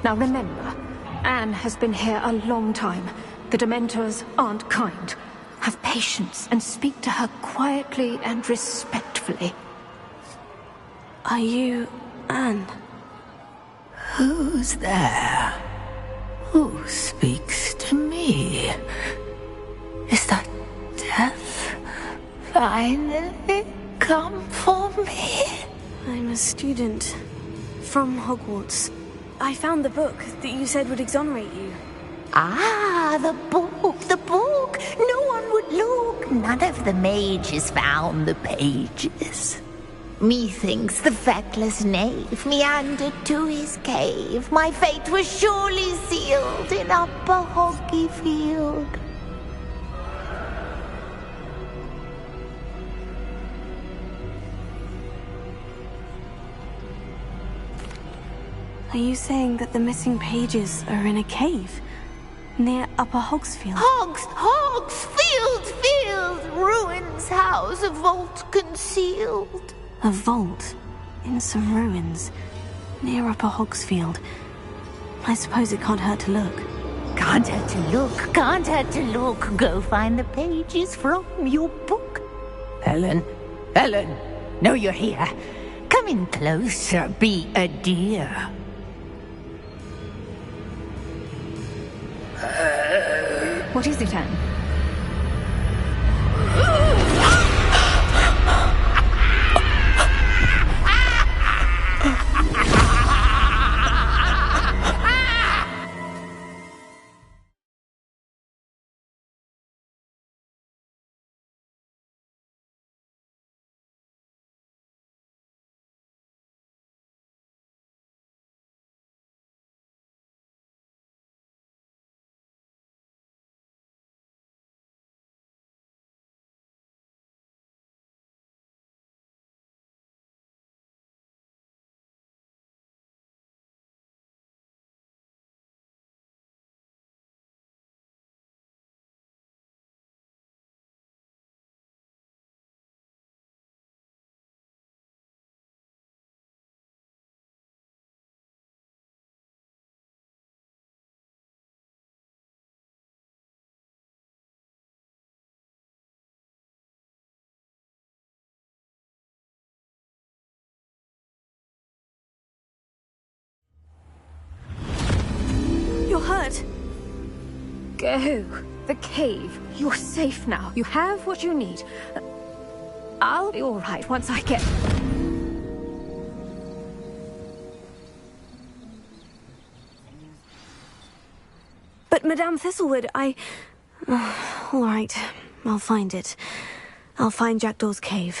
Now remember, Anne has been here a long time. The Dementors aren't kind. Have patience and speak to her quietly and respectfully. Are you Anne? Who's there? Who speaks to me? Is that death finally come for me? I'm a student from Hogwarts. I found the book that you said would exonerate you. Ah, the book, the book! No one would look. None of the mages found the pages. Methinks the feckless knave meandered to his cave. My fate was surely sealed in Upper Hoggyfield. Are you saying that the missing pages are in a cave? Near Upper Hogsfield? Hogsfield! Ruins house, a vault concealed. A vault? In some ruins? Near Upper Hogsfield? I suppose it can't hurt to look. Can't hurt to look, can't hurt to look. Go find the pages from your book. Helen, know you're here. Come in closer, be a dear. What is it, Anne? You're hurt. Go. The cave. You're safe now. You have what you need. I'll be all right once I get... But Madame Thistlewood, all right, I'll find it. I'll find Jackdaw's cave.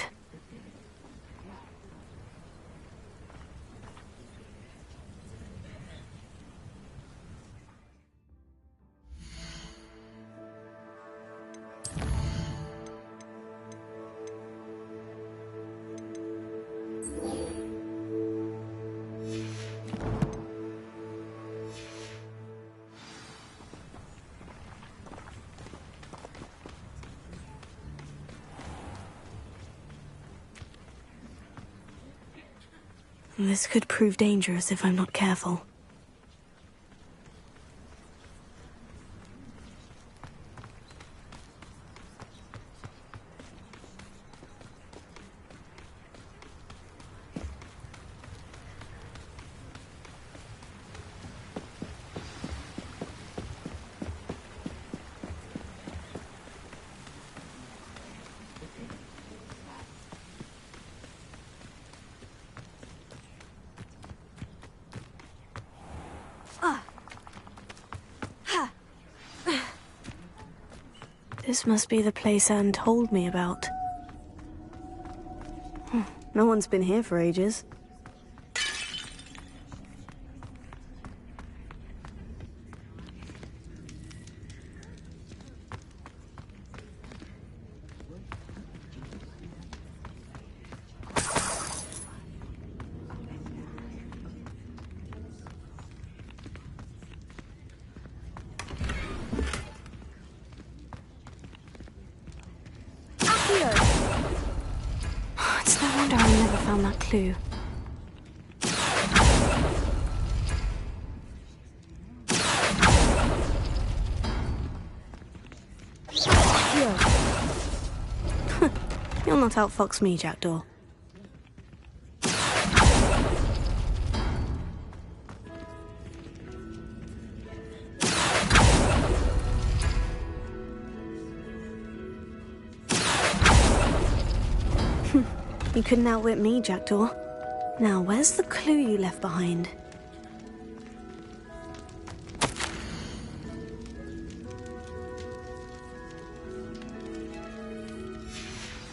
This could prove dangerous if I'm not careful. This must be the place Anne told me about. No one's been here for ages. It's no wonder I never found that clue. You'll not outfox me, Jackdaw. You couldn't outwit me, Jackdaw. Now, where's the clue you left behind?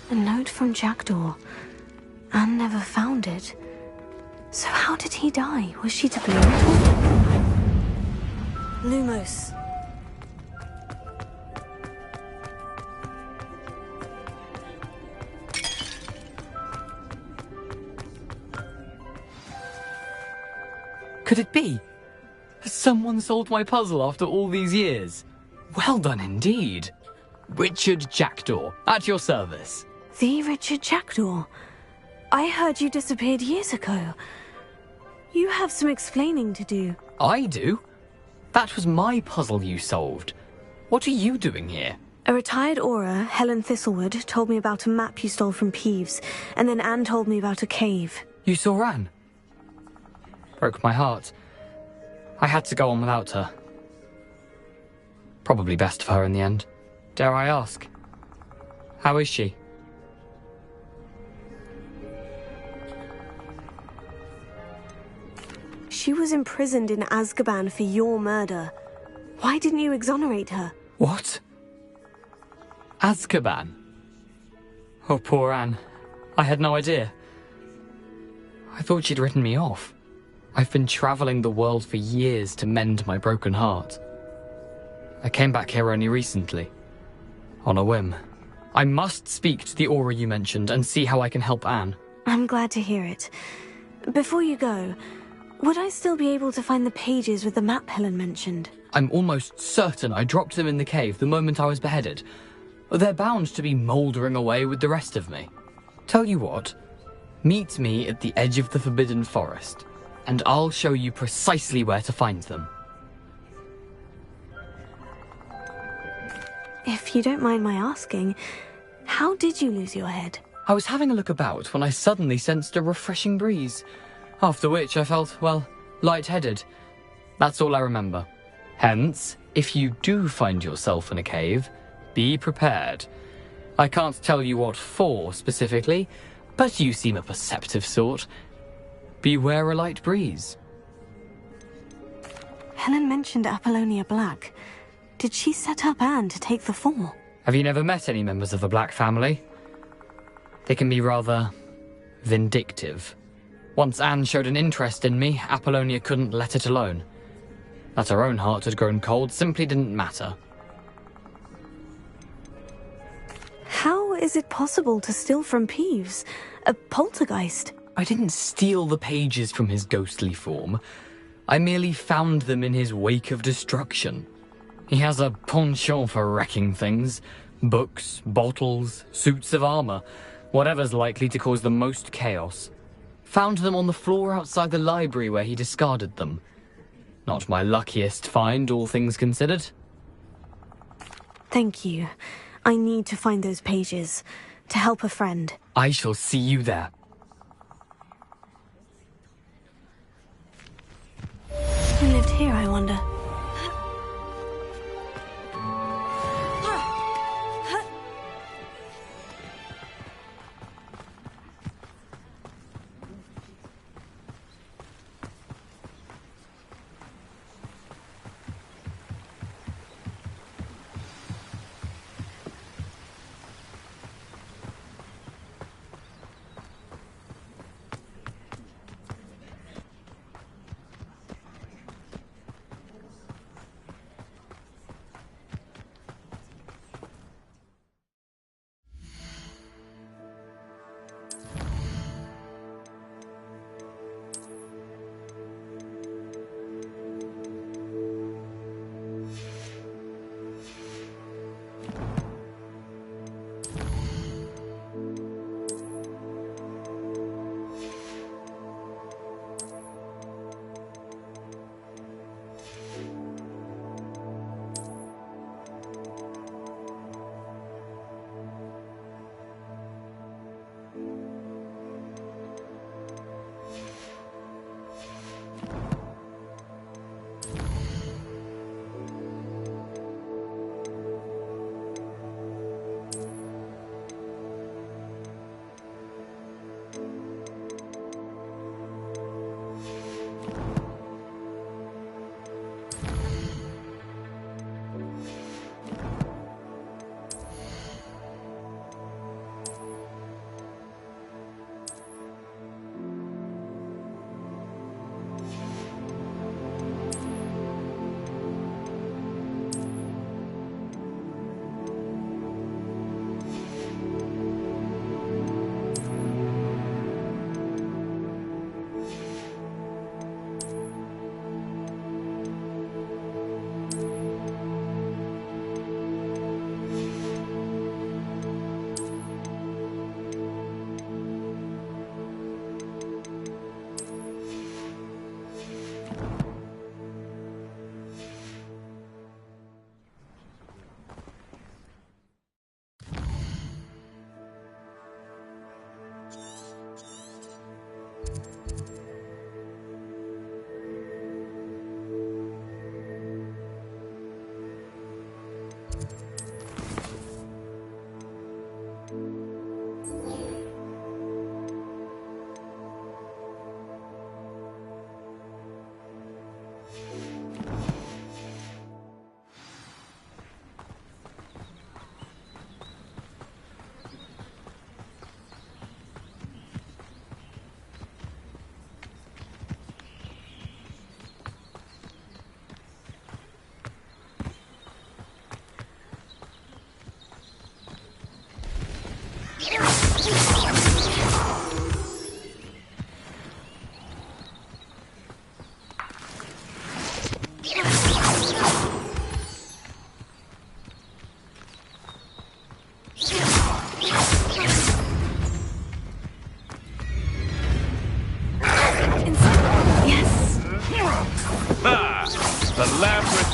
A note from Jackdaw. Anne never found it. So how did he die? Was she to blame? Lumos. Could it be? Has someone solved my puzzle after all these years? Well done indeed. Richard Jackdaw, at your service. The Richard Jackdaw? I heard you disappeared years ago. You have some explaining to do. I do? That was my puzzle you solved. What are you doing here? A retired Aura, Helen Thistlewood, told me about a map you stole from Peeves, and then Anne told me about a cave. You saw Anne? Broke my heart. I had to go on without her. Probably best for her in the end. Dare I ask? How is she? She was imprisoned in Azkaban for your murder. Why didn't you exonerate her? What? Azkaban? Oh, poor Anne. I had no idea. I thought she'd written me off. I've been traveling the world for years to mend my broken heart. I came back here only recently. On a whim. I must speak to the Aura you mentioned and see how I can help Anne. I'm glad to hear it. Before you go, would I still be able to find the pages with the map Helen mentioned? I'm almost certain I dropped them in the cave the moment I was beheaded. They're bound to be mouldering away with the rest of me. Tell you what, meet me at the edge of the Forbidden Forest, and I'll show you precisely where to find them. If you don't mind my asking, how did you lose your head? I was having a look about when I suddenly sensed a refreshing breeze, after which I felt, well, lightheaded. That's all I remember. Hence, if you do find yourself in a cave, be prepared. I can't tell you what for specifically, but you seem a perceptive sort. Beware a light breeze. Helen mentioned Apollonia Black. Did she set up Anne to take the fall? Have you never met any members of the Black family? They can be rather vindictive. Once Anne showed an interest in me, Apollonia couldn't let it alone. That her own heart had grown cold simply didn't matter. How is it possible to steal from Peeves? A poltergeist? I didn't steal the pages from his ghostly form. I merely found them in his wake of destruction. He has a penchant for wrecking things. Books, bottles, suits of armor. Whatever's likely to cause the most chaos. Found them on the floor outside the library where he discarded them. Not my luckiest find, all things considered. Thank you. I need to find those pages. To help a friend. I shall see you there. Who lived here, I wonder?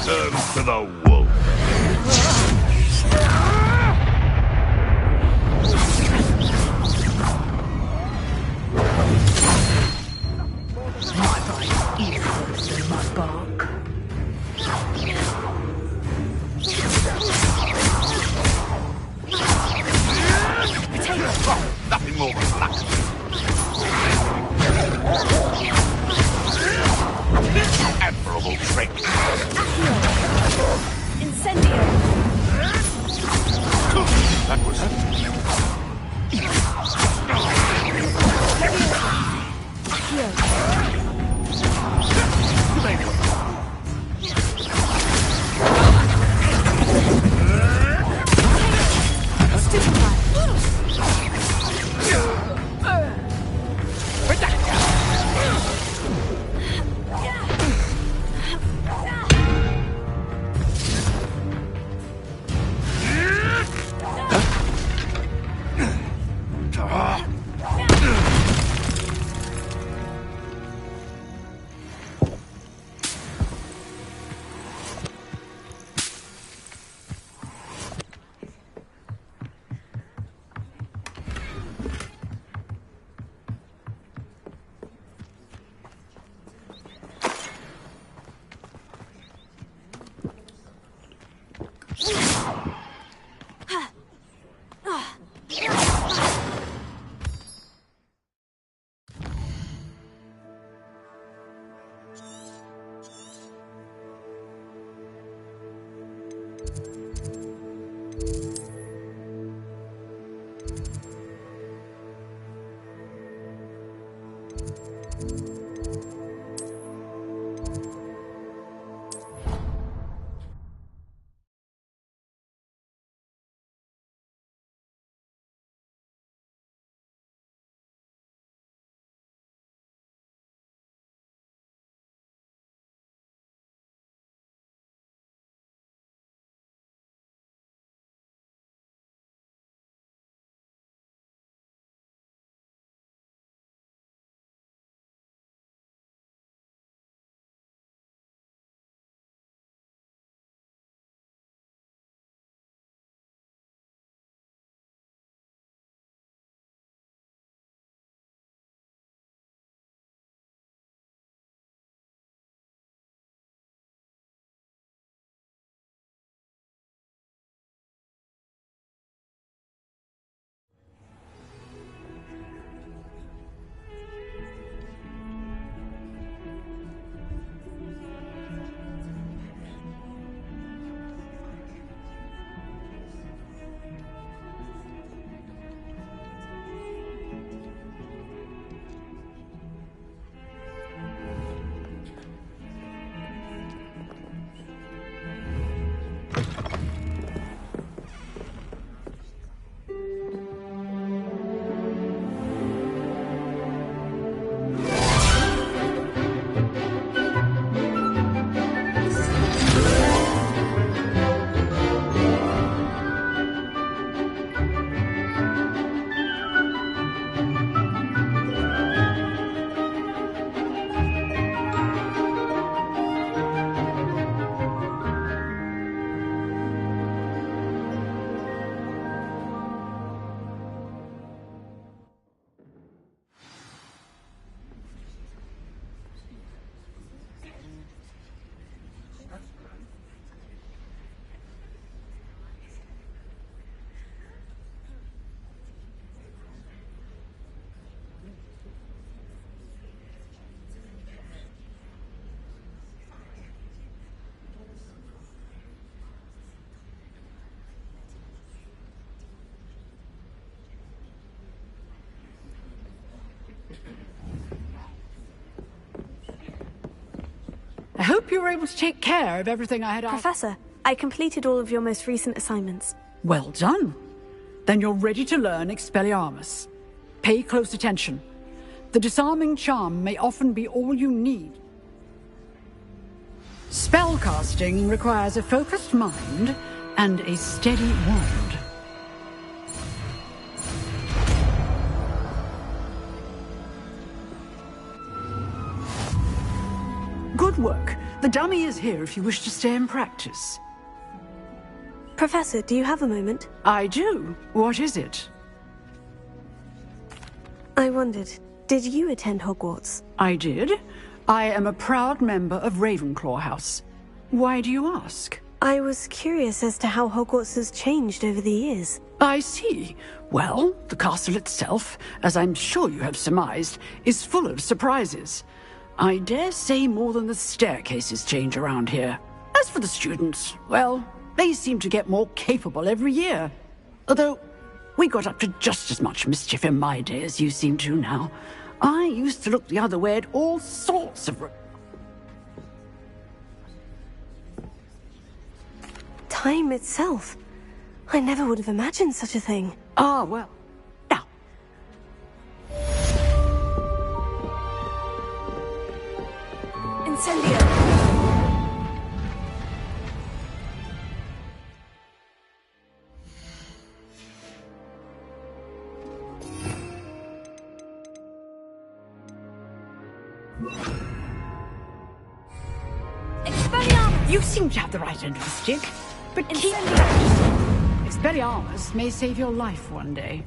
turns to the wolf. My bite is worse than my bark. Oh, nothing more than luck. Admirable trick. Incendio! That was it. I hope you were able to take care of everything I had asked. Professor, I completed all of your most recent assignments. Well done. Then you're ready to learn Expelliarmus. Pay close attention. The disarming charm may often be all you need. Spellcasting requires a focused mind and a steady wand. Good work. The dummy is here if you wish to stay and practice. Professor, do you have a moment? I do. What is it? I wondered, did you attend Hogwarts? I did. I am a proud member of Ravenclaw House. Why do you ask? I was curious as to how Hogwarts has changed over the years. I see. Well, the castle itself, as I'm sure you have surmised, is full of surprises. I dare say more than the staircases change around here. As for the students, well, they seem to get more capable every year. Although, we got up to just as much mischief in my day as you seem to now. I used to look the other way at all sorts of... Time itself. I never would have imagined such a thing. Ah, well. Now. Incendio. You seem to have the right end of the stick, but keep practicing. Expelliarmus may save your life one day.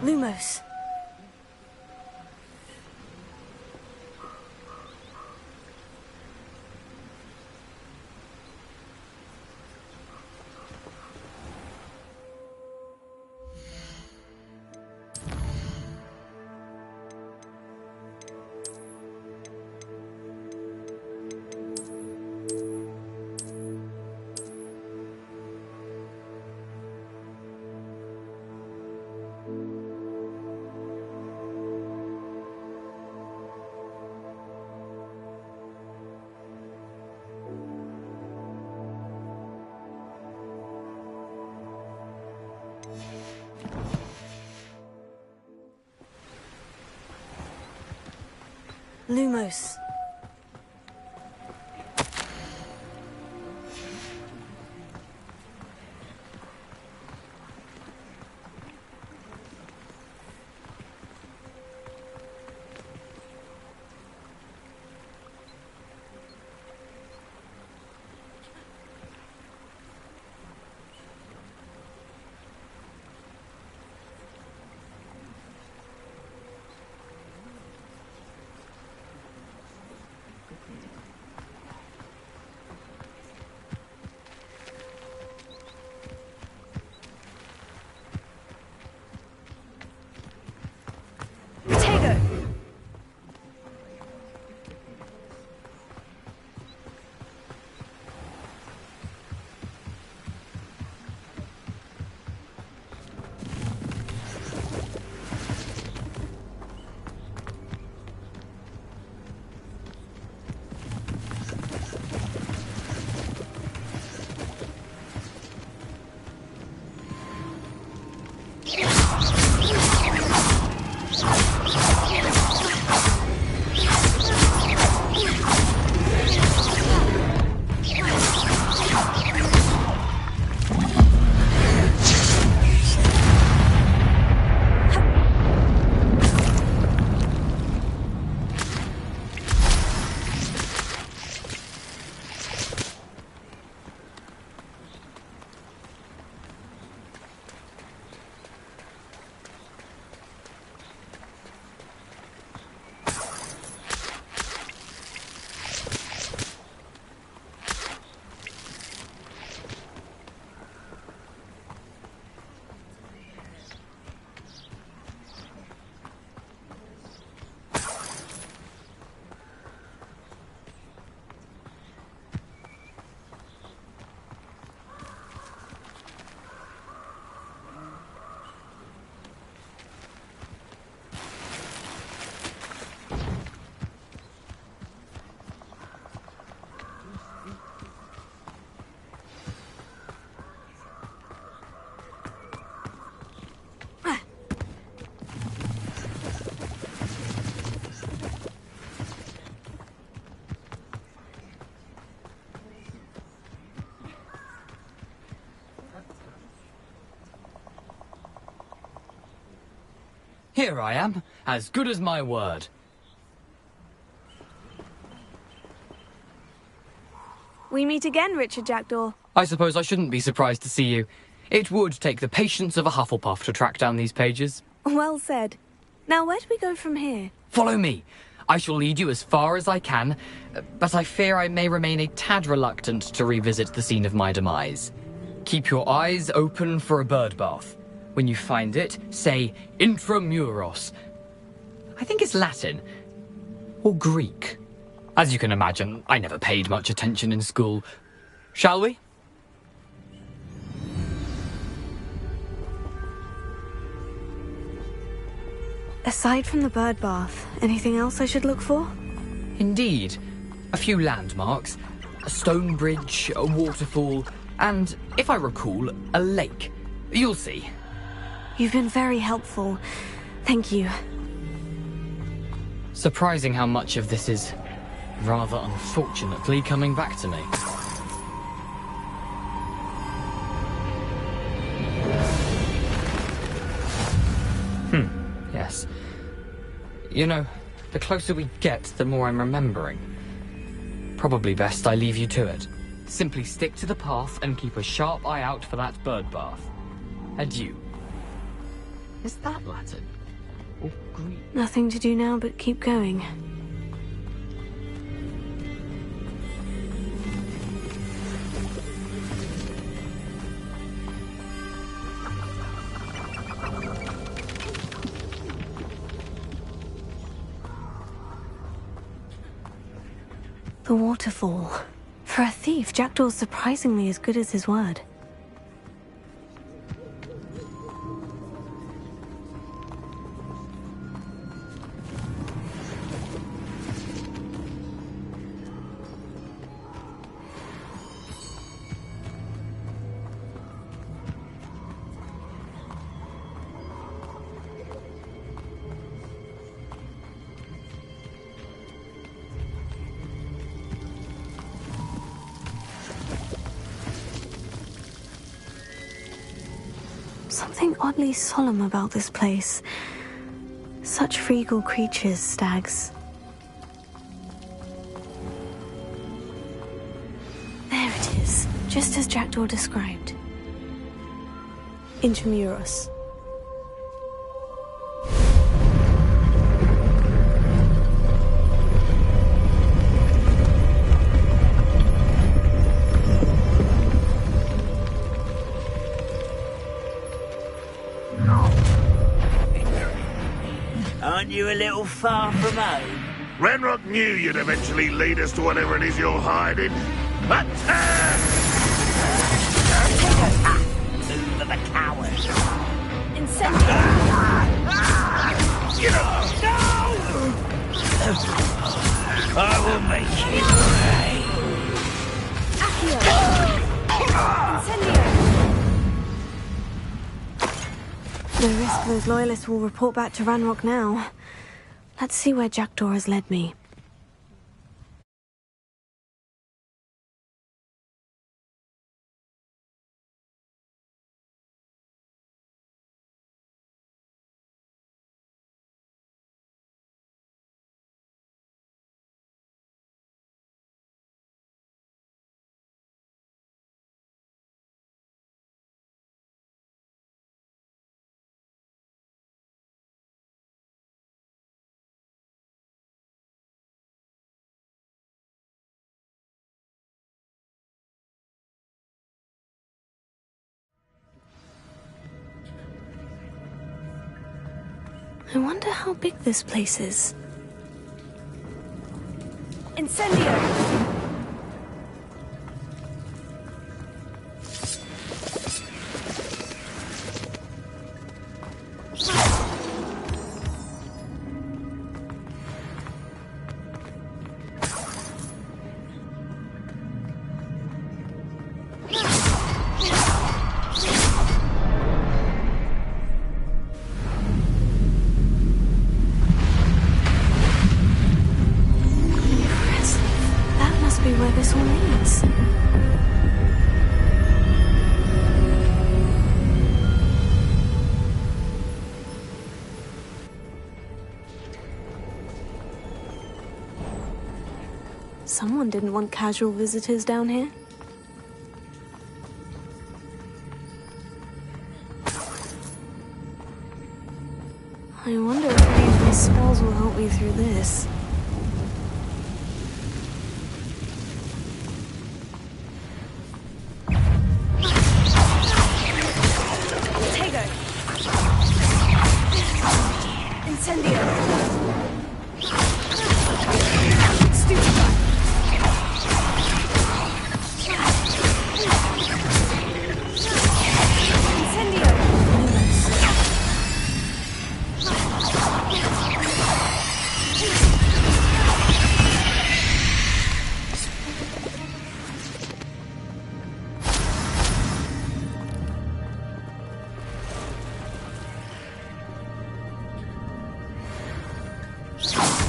Lumos. Lumos. Here I am, as good as my word. We meet again, Richard Jackdaw. I suppose I shouldn't be surprised to see you. It would take the patience of a Hufflepuff to track down these pages. Well said. Now, where do we go from here? Follow me. I shall lead you as far as I can, but I fear I may remain a tad reluctant to revisit the scene of my demise. Keep your eyes open for a bird bath. When you find it, say intramuros. I think it's Latin. Or Greek. As you can imagine, I never paid much attention in school. Shall we? Aside from the bird bath, anything else I should look for? Indeed. A few landmarks. A stone bridge, a waterfall, and, if I recall, a lake. You'll see. You've been very helpful. Thank you. Surprising how much of this is, rather unfortunately, coming back to me. Yes. You know, the closer we get, the more I'm remembering. Probably best I leave you to it. Simply stick to the path and keep a sharp eye out for that bird bath. Adieu. Is that Latin? Or Greek? Nothing to do now but keep going. The waterfall. For a thief, Jackdaw's surprisingly as good as his word. Something oddly solemn about this place. Such regal creatures, stags. There it is, just as Jackdaw described. Intramuros. Aren't you a little far from home? Ranrock knew you'd eventually lead us to whatever it is you're hiding. Attack! Move of a coward. Incendio! Get up! No! I will make you pay. Accio! Incendio! No risk those loyalists will report back to Ranrock now. Let's see where Jackdaw has led me. I wonder how big this place is. Incendio! Where this all leads. Someone didn't want casual visitors down here. I wonder if any of these spells will help me through this.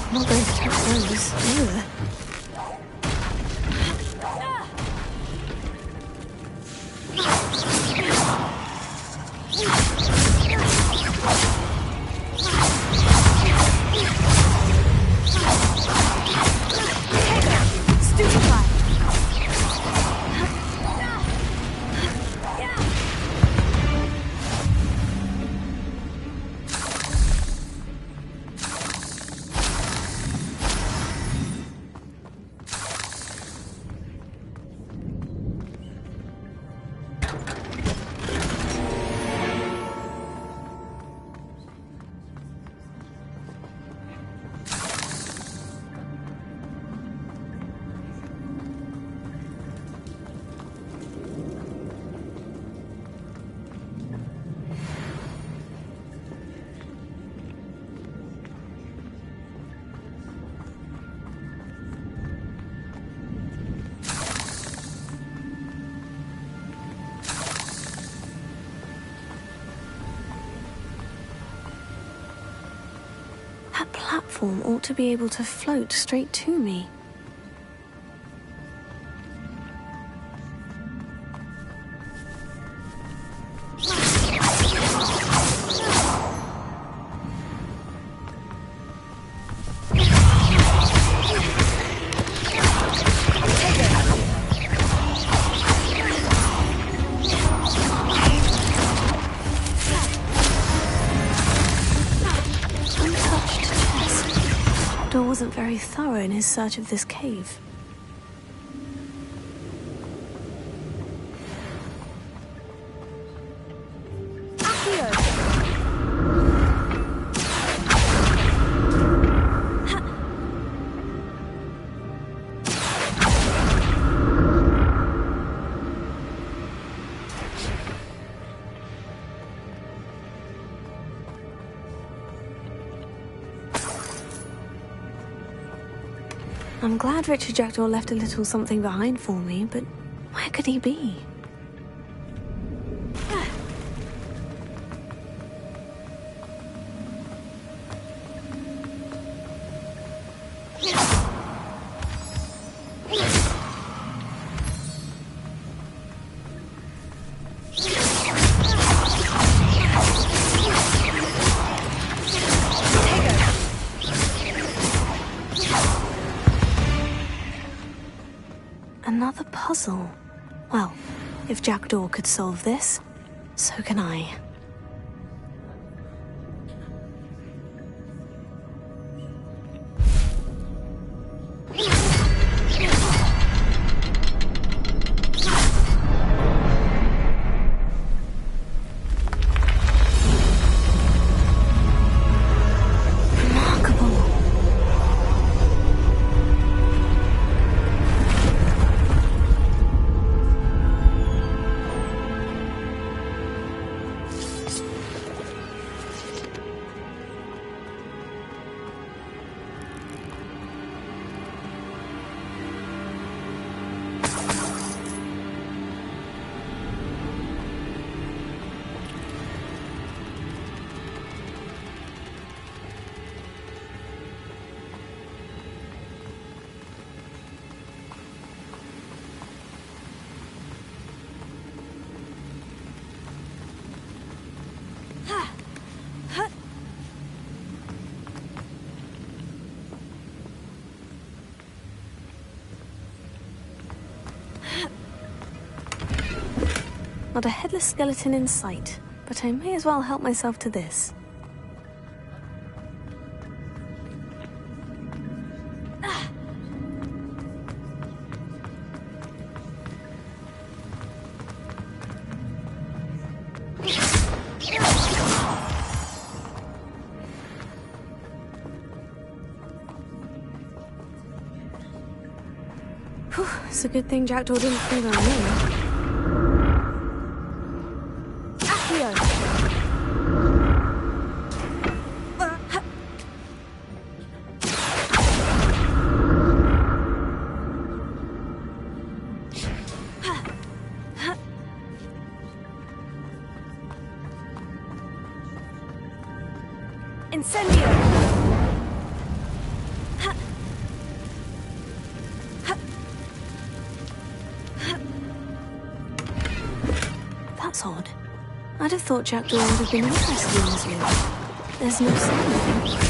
I'm not going to touch those either. That platform ought to be able to float straight to me. Wasn't very thorough in his search of this cave. I'm glad Richard Jackdaw left a little something behind for me, but where could he be? Another puzzle. Well, if Jackdaw could solve this, so can I. Not a headless skeleton in sight, but I may as well help myself to this. It's a good thing Jackdaw didn't finger on me. Incendio! That's odd. I'd have thought Jackdaw would have been interested in this loot. There's no sign of him.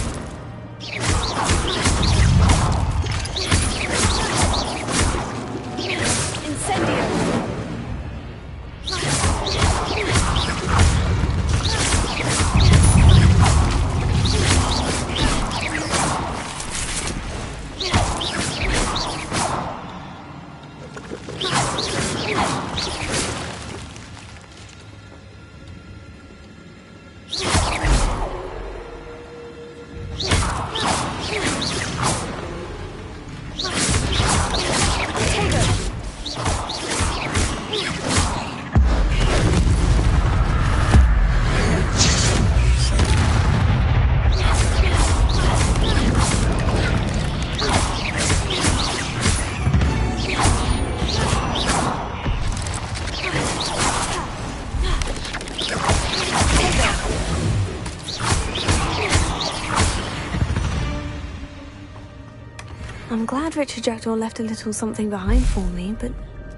I'm glad Richard Jackdaw left a little something behind for me, but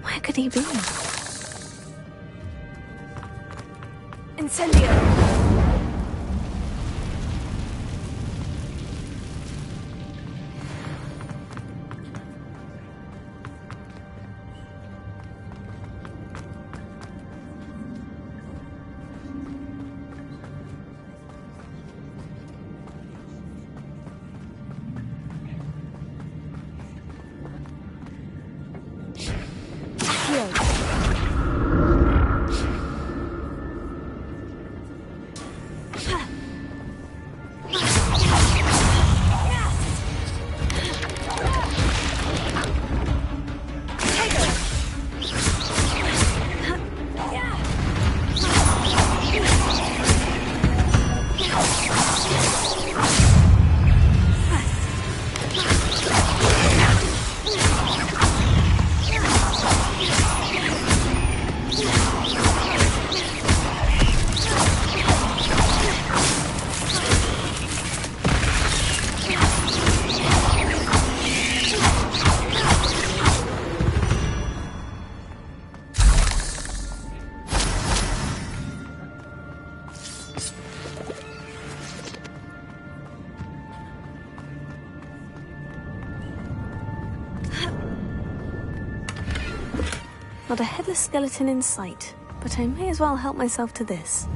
where could he be? Incendio! Not a headless skeleton in sight, but I may as well help myself to this.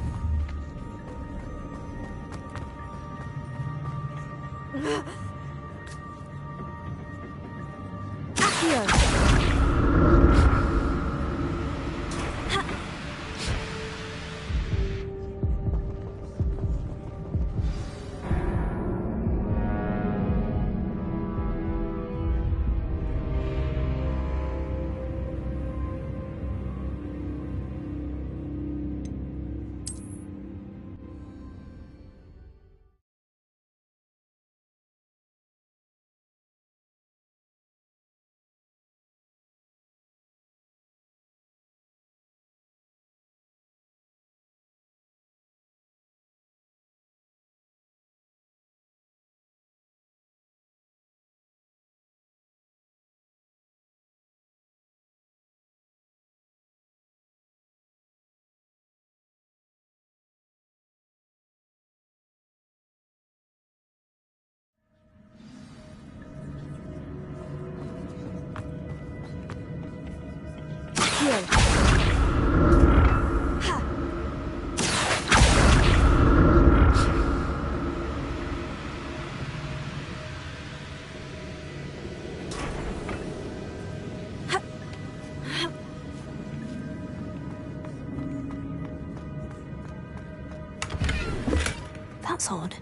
That's odd.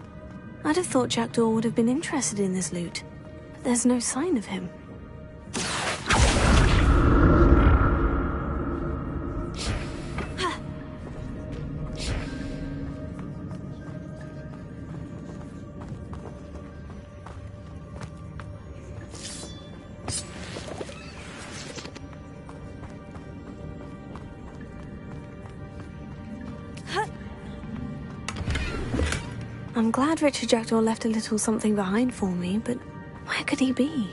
I'd have thought Jackdaw would have been interested in this loot, but there's no sign of him. I'm glad Richard Jackdaw left a little something behind for me, but where could he be?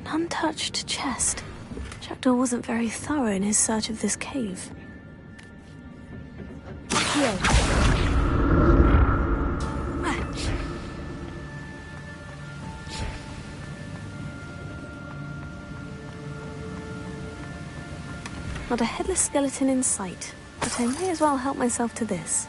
Untouched chest. Jackdaw wasn't very thorough in his search of this cave. Not a headless skeleton in sight, but I may as well help myself to this.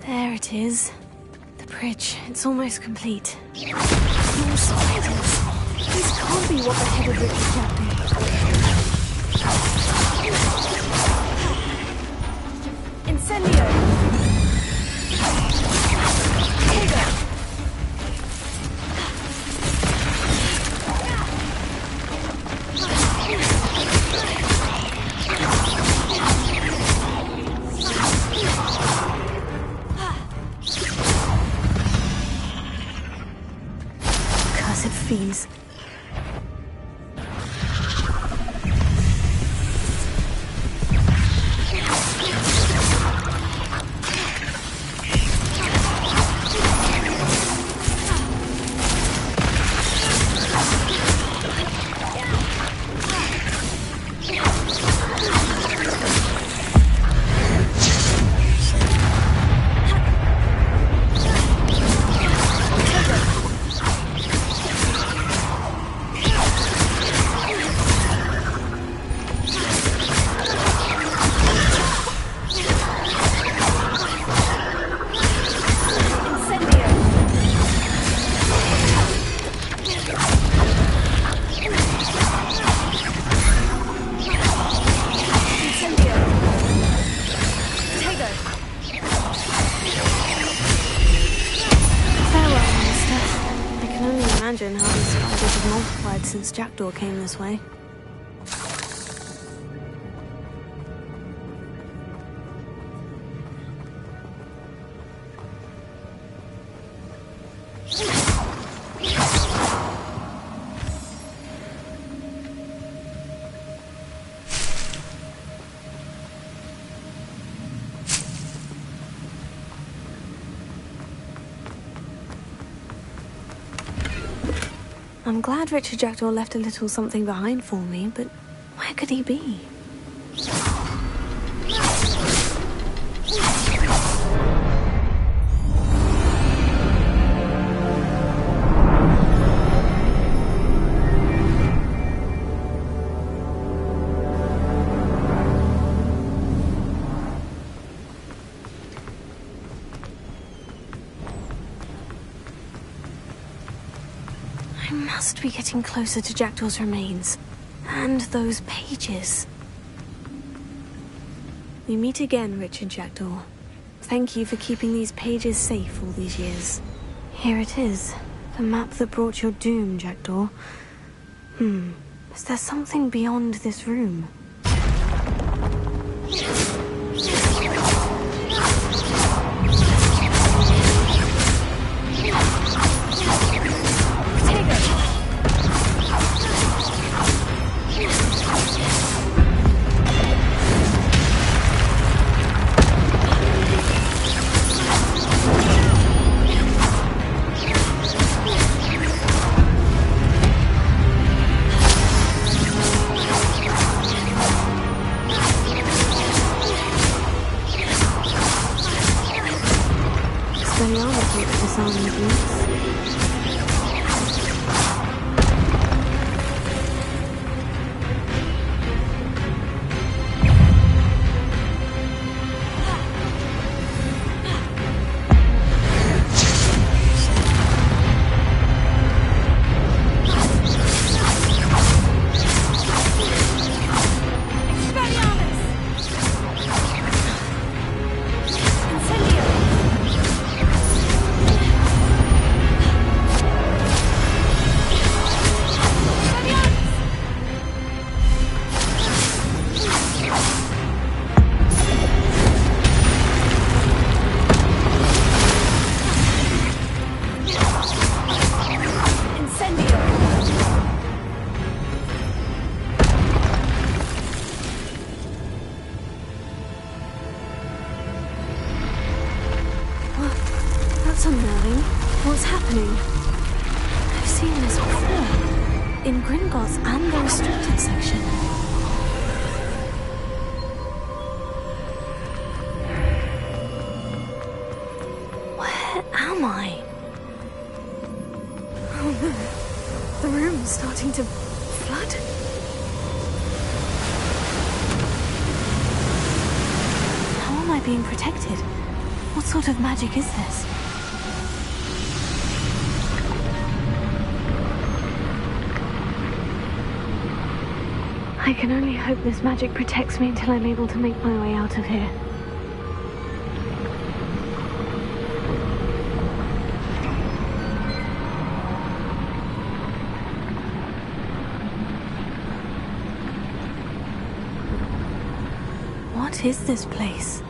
There it is. The bridge. It's almost complete. More spiders. This can't be what the head of Richard Jackdaw. Incendio! Fiends. Imagine how these spiders have multiplied since Jackdaw came this way. I'm glad Richard Jackdaw left a little something behind for me, but where could he be? I must be getting closer to Jackdaw's remains. And those pages. We meet again, Richard Jackdaw. Thank you for keeping these pages safe all these years. Here it is. The map that brought your doom, Jackdaw. Is there something beyond this room? That's unnerving. What's happening? I've seen this before. In Gringotts and the restricted section. Where am I? Oh no. The room's starting to flood. How am I being protected? What sort of magic is this? I can only hope this magic protects me until I'm able to make my way out of here. What is this place?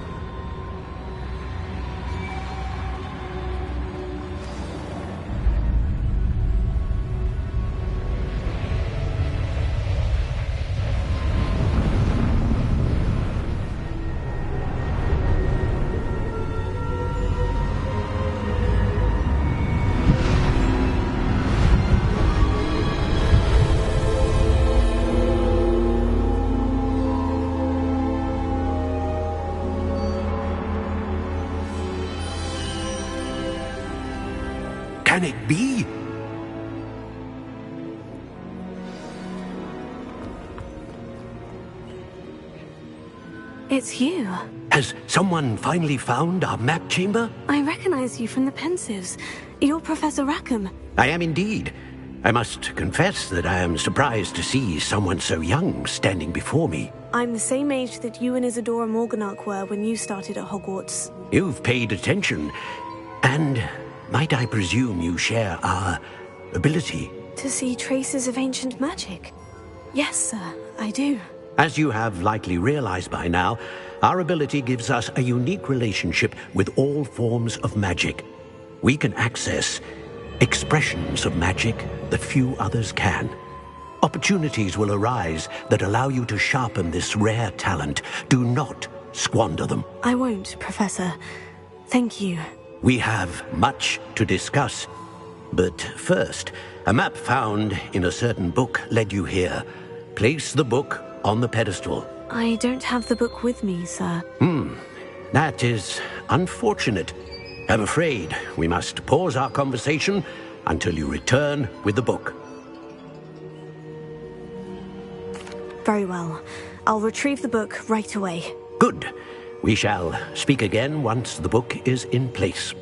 Can it be? It's you. Has someone finally found our map chamber? I recognize you from the Pensives. You're Professor Rackham. I am indeed. I must confess that I am surprised to see someone so young standing before me. I'm the same age that you and Isadora Morganach were when you started at Hogwarts. You've paid attention, and might I presume you share our ability? To see traces of ancient magic? Yes, sir, I do. As you have likely realized by now, our ability gives us a unique relationship with all forms of magic. We can access expressions of magic that few others can. Opportunities will arise that allow you to sharpen this rare talent. Do not squander them. I won't, Professor. Thank you. We have much to discuss. But first, a map found in a certain book led you here. Place the book on the pedestal. I don't have the book with me, sir. That is unfortunate. I'm afraid we must pause our conversation until you return with the book. Very well. I'll retrieve the book right away. Good. We shall speak again once the book is in place.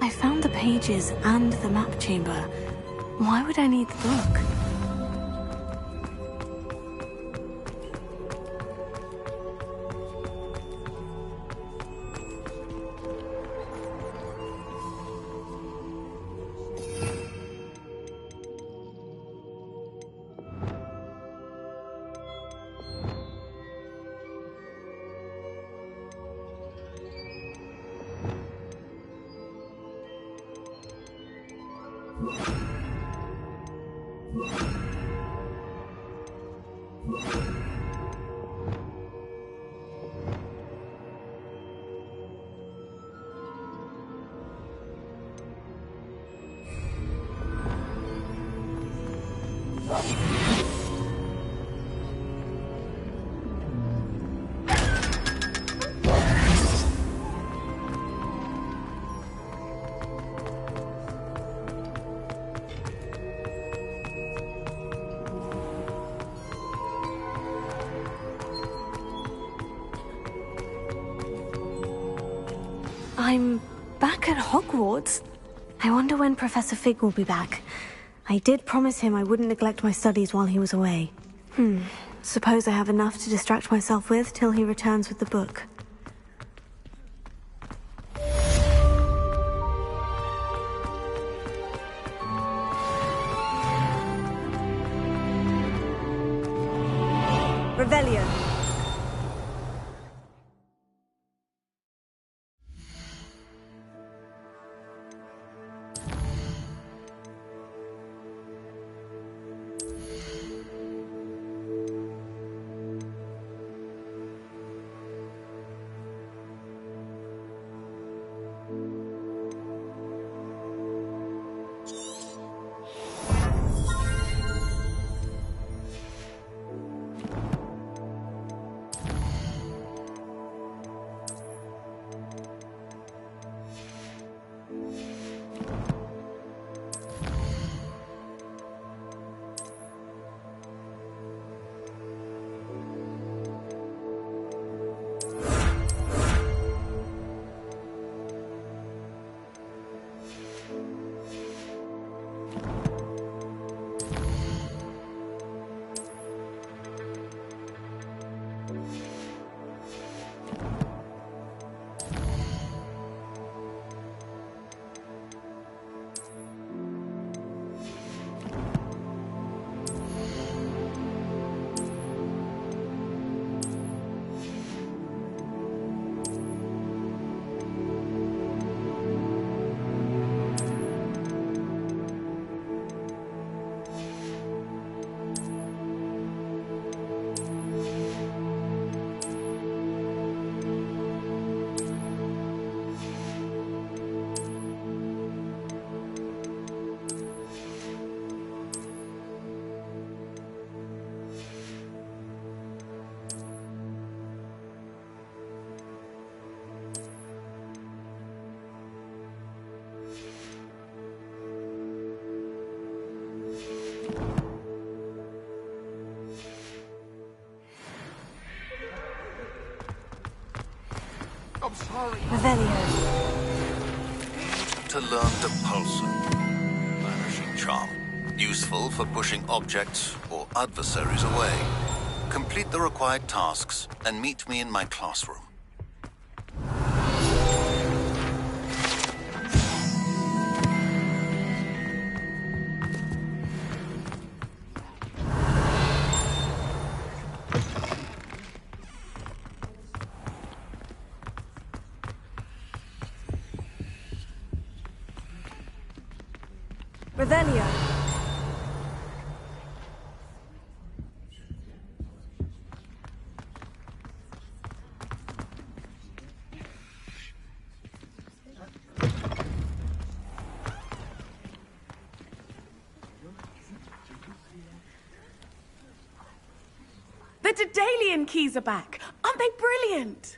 I found the pages and the map chamber. Why would I need the book? I'm back at Hogwarts. I wonder when Professor Fig will be back. I did promise him I wouldn't neglect my studies while he was away. Suppose I have enough to distract myself with till he returns with the book. Revelio. I'm sorry. Revelio. To learn Depulsor. Vanishing charm. Useful for pushing objects or adversaries away. Complete the required tasks and meet me in my classroom. Revelio. The Daedalian keys are back. Aren't they brilliant?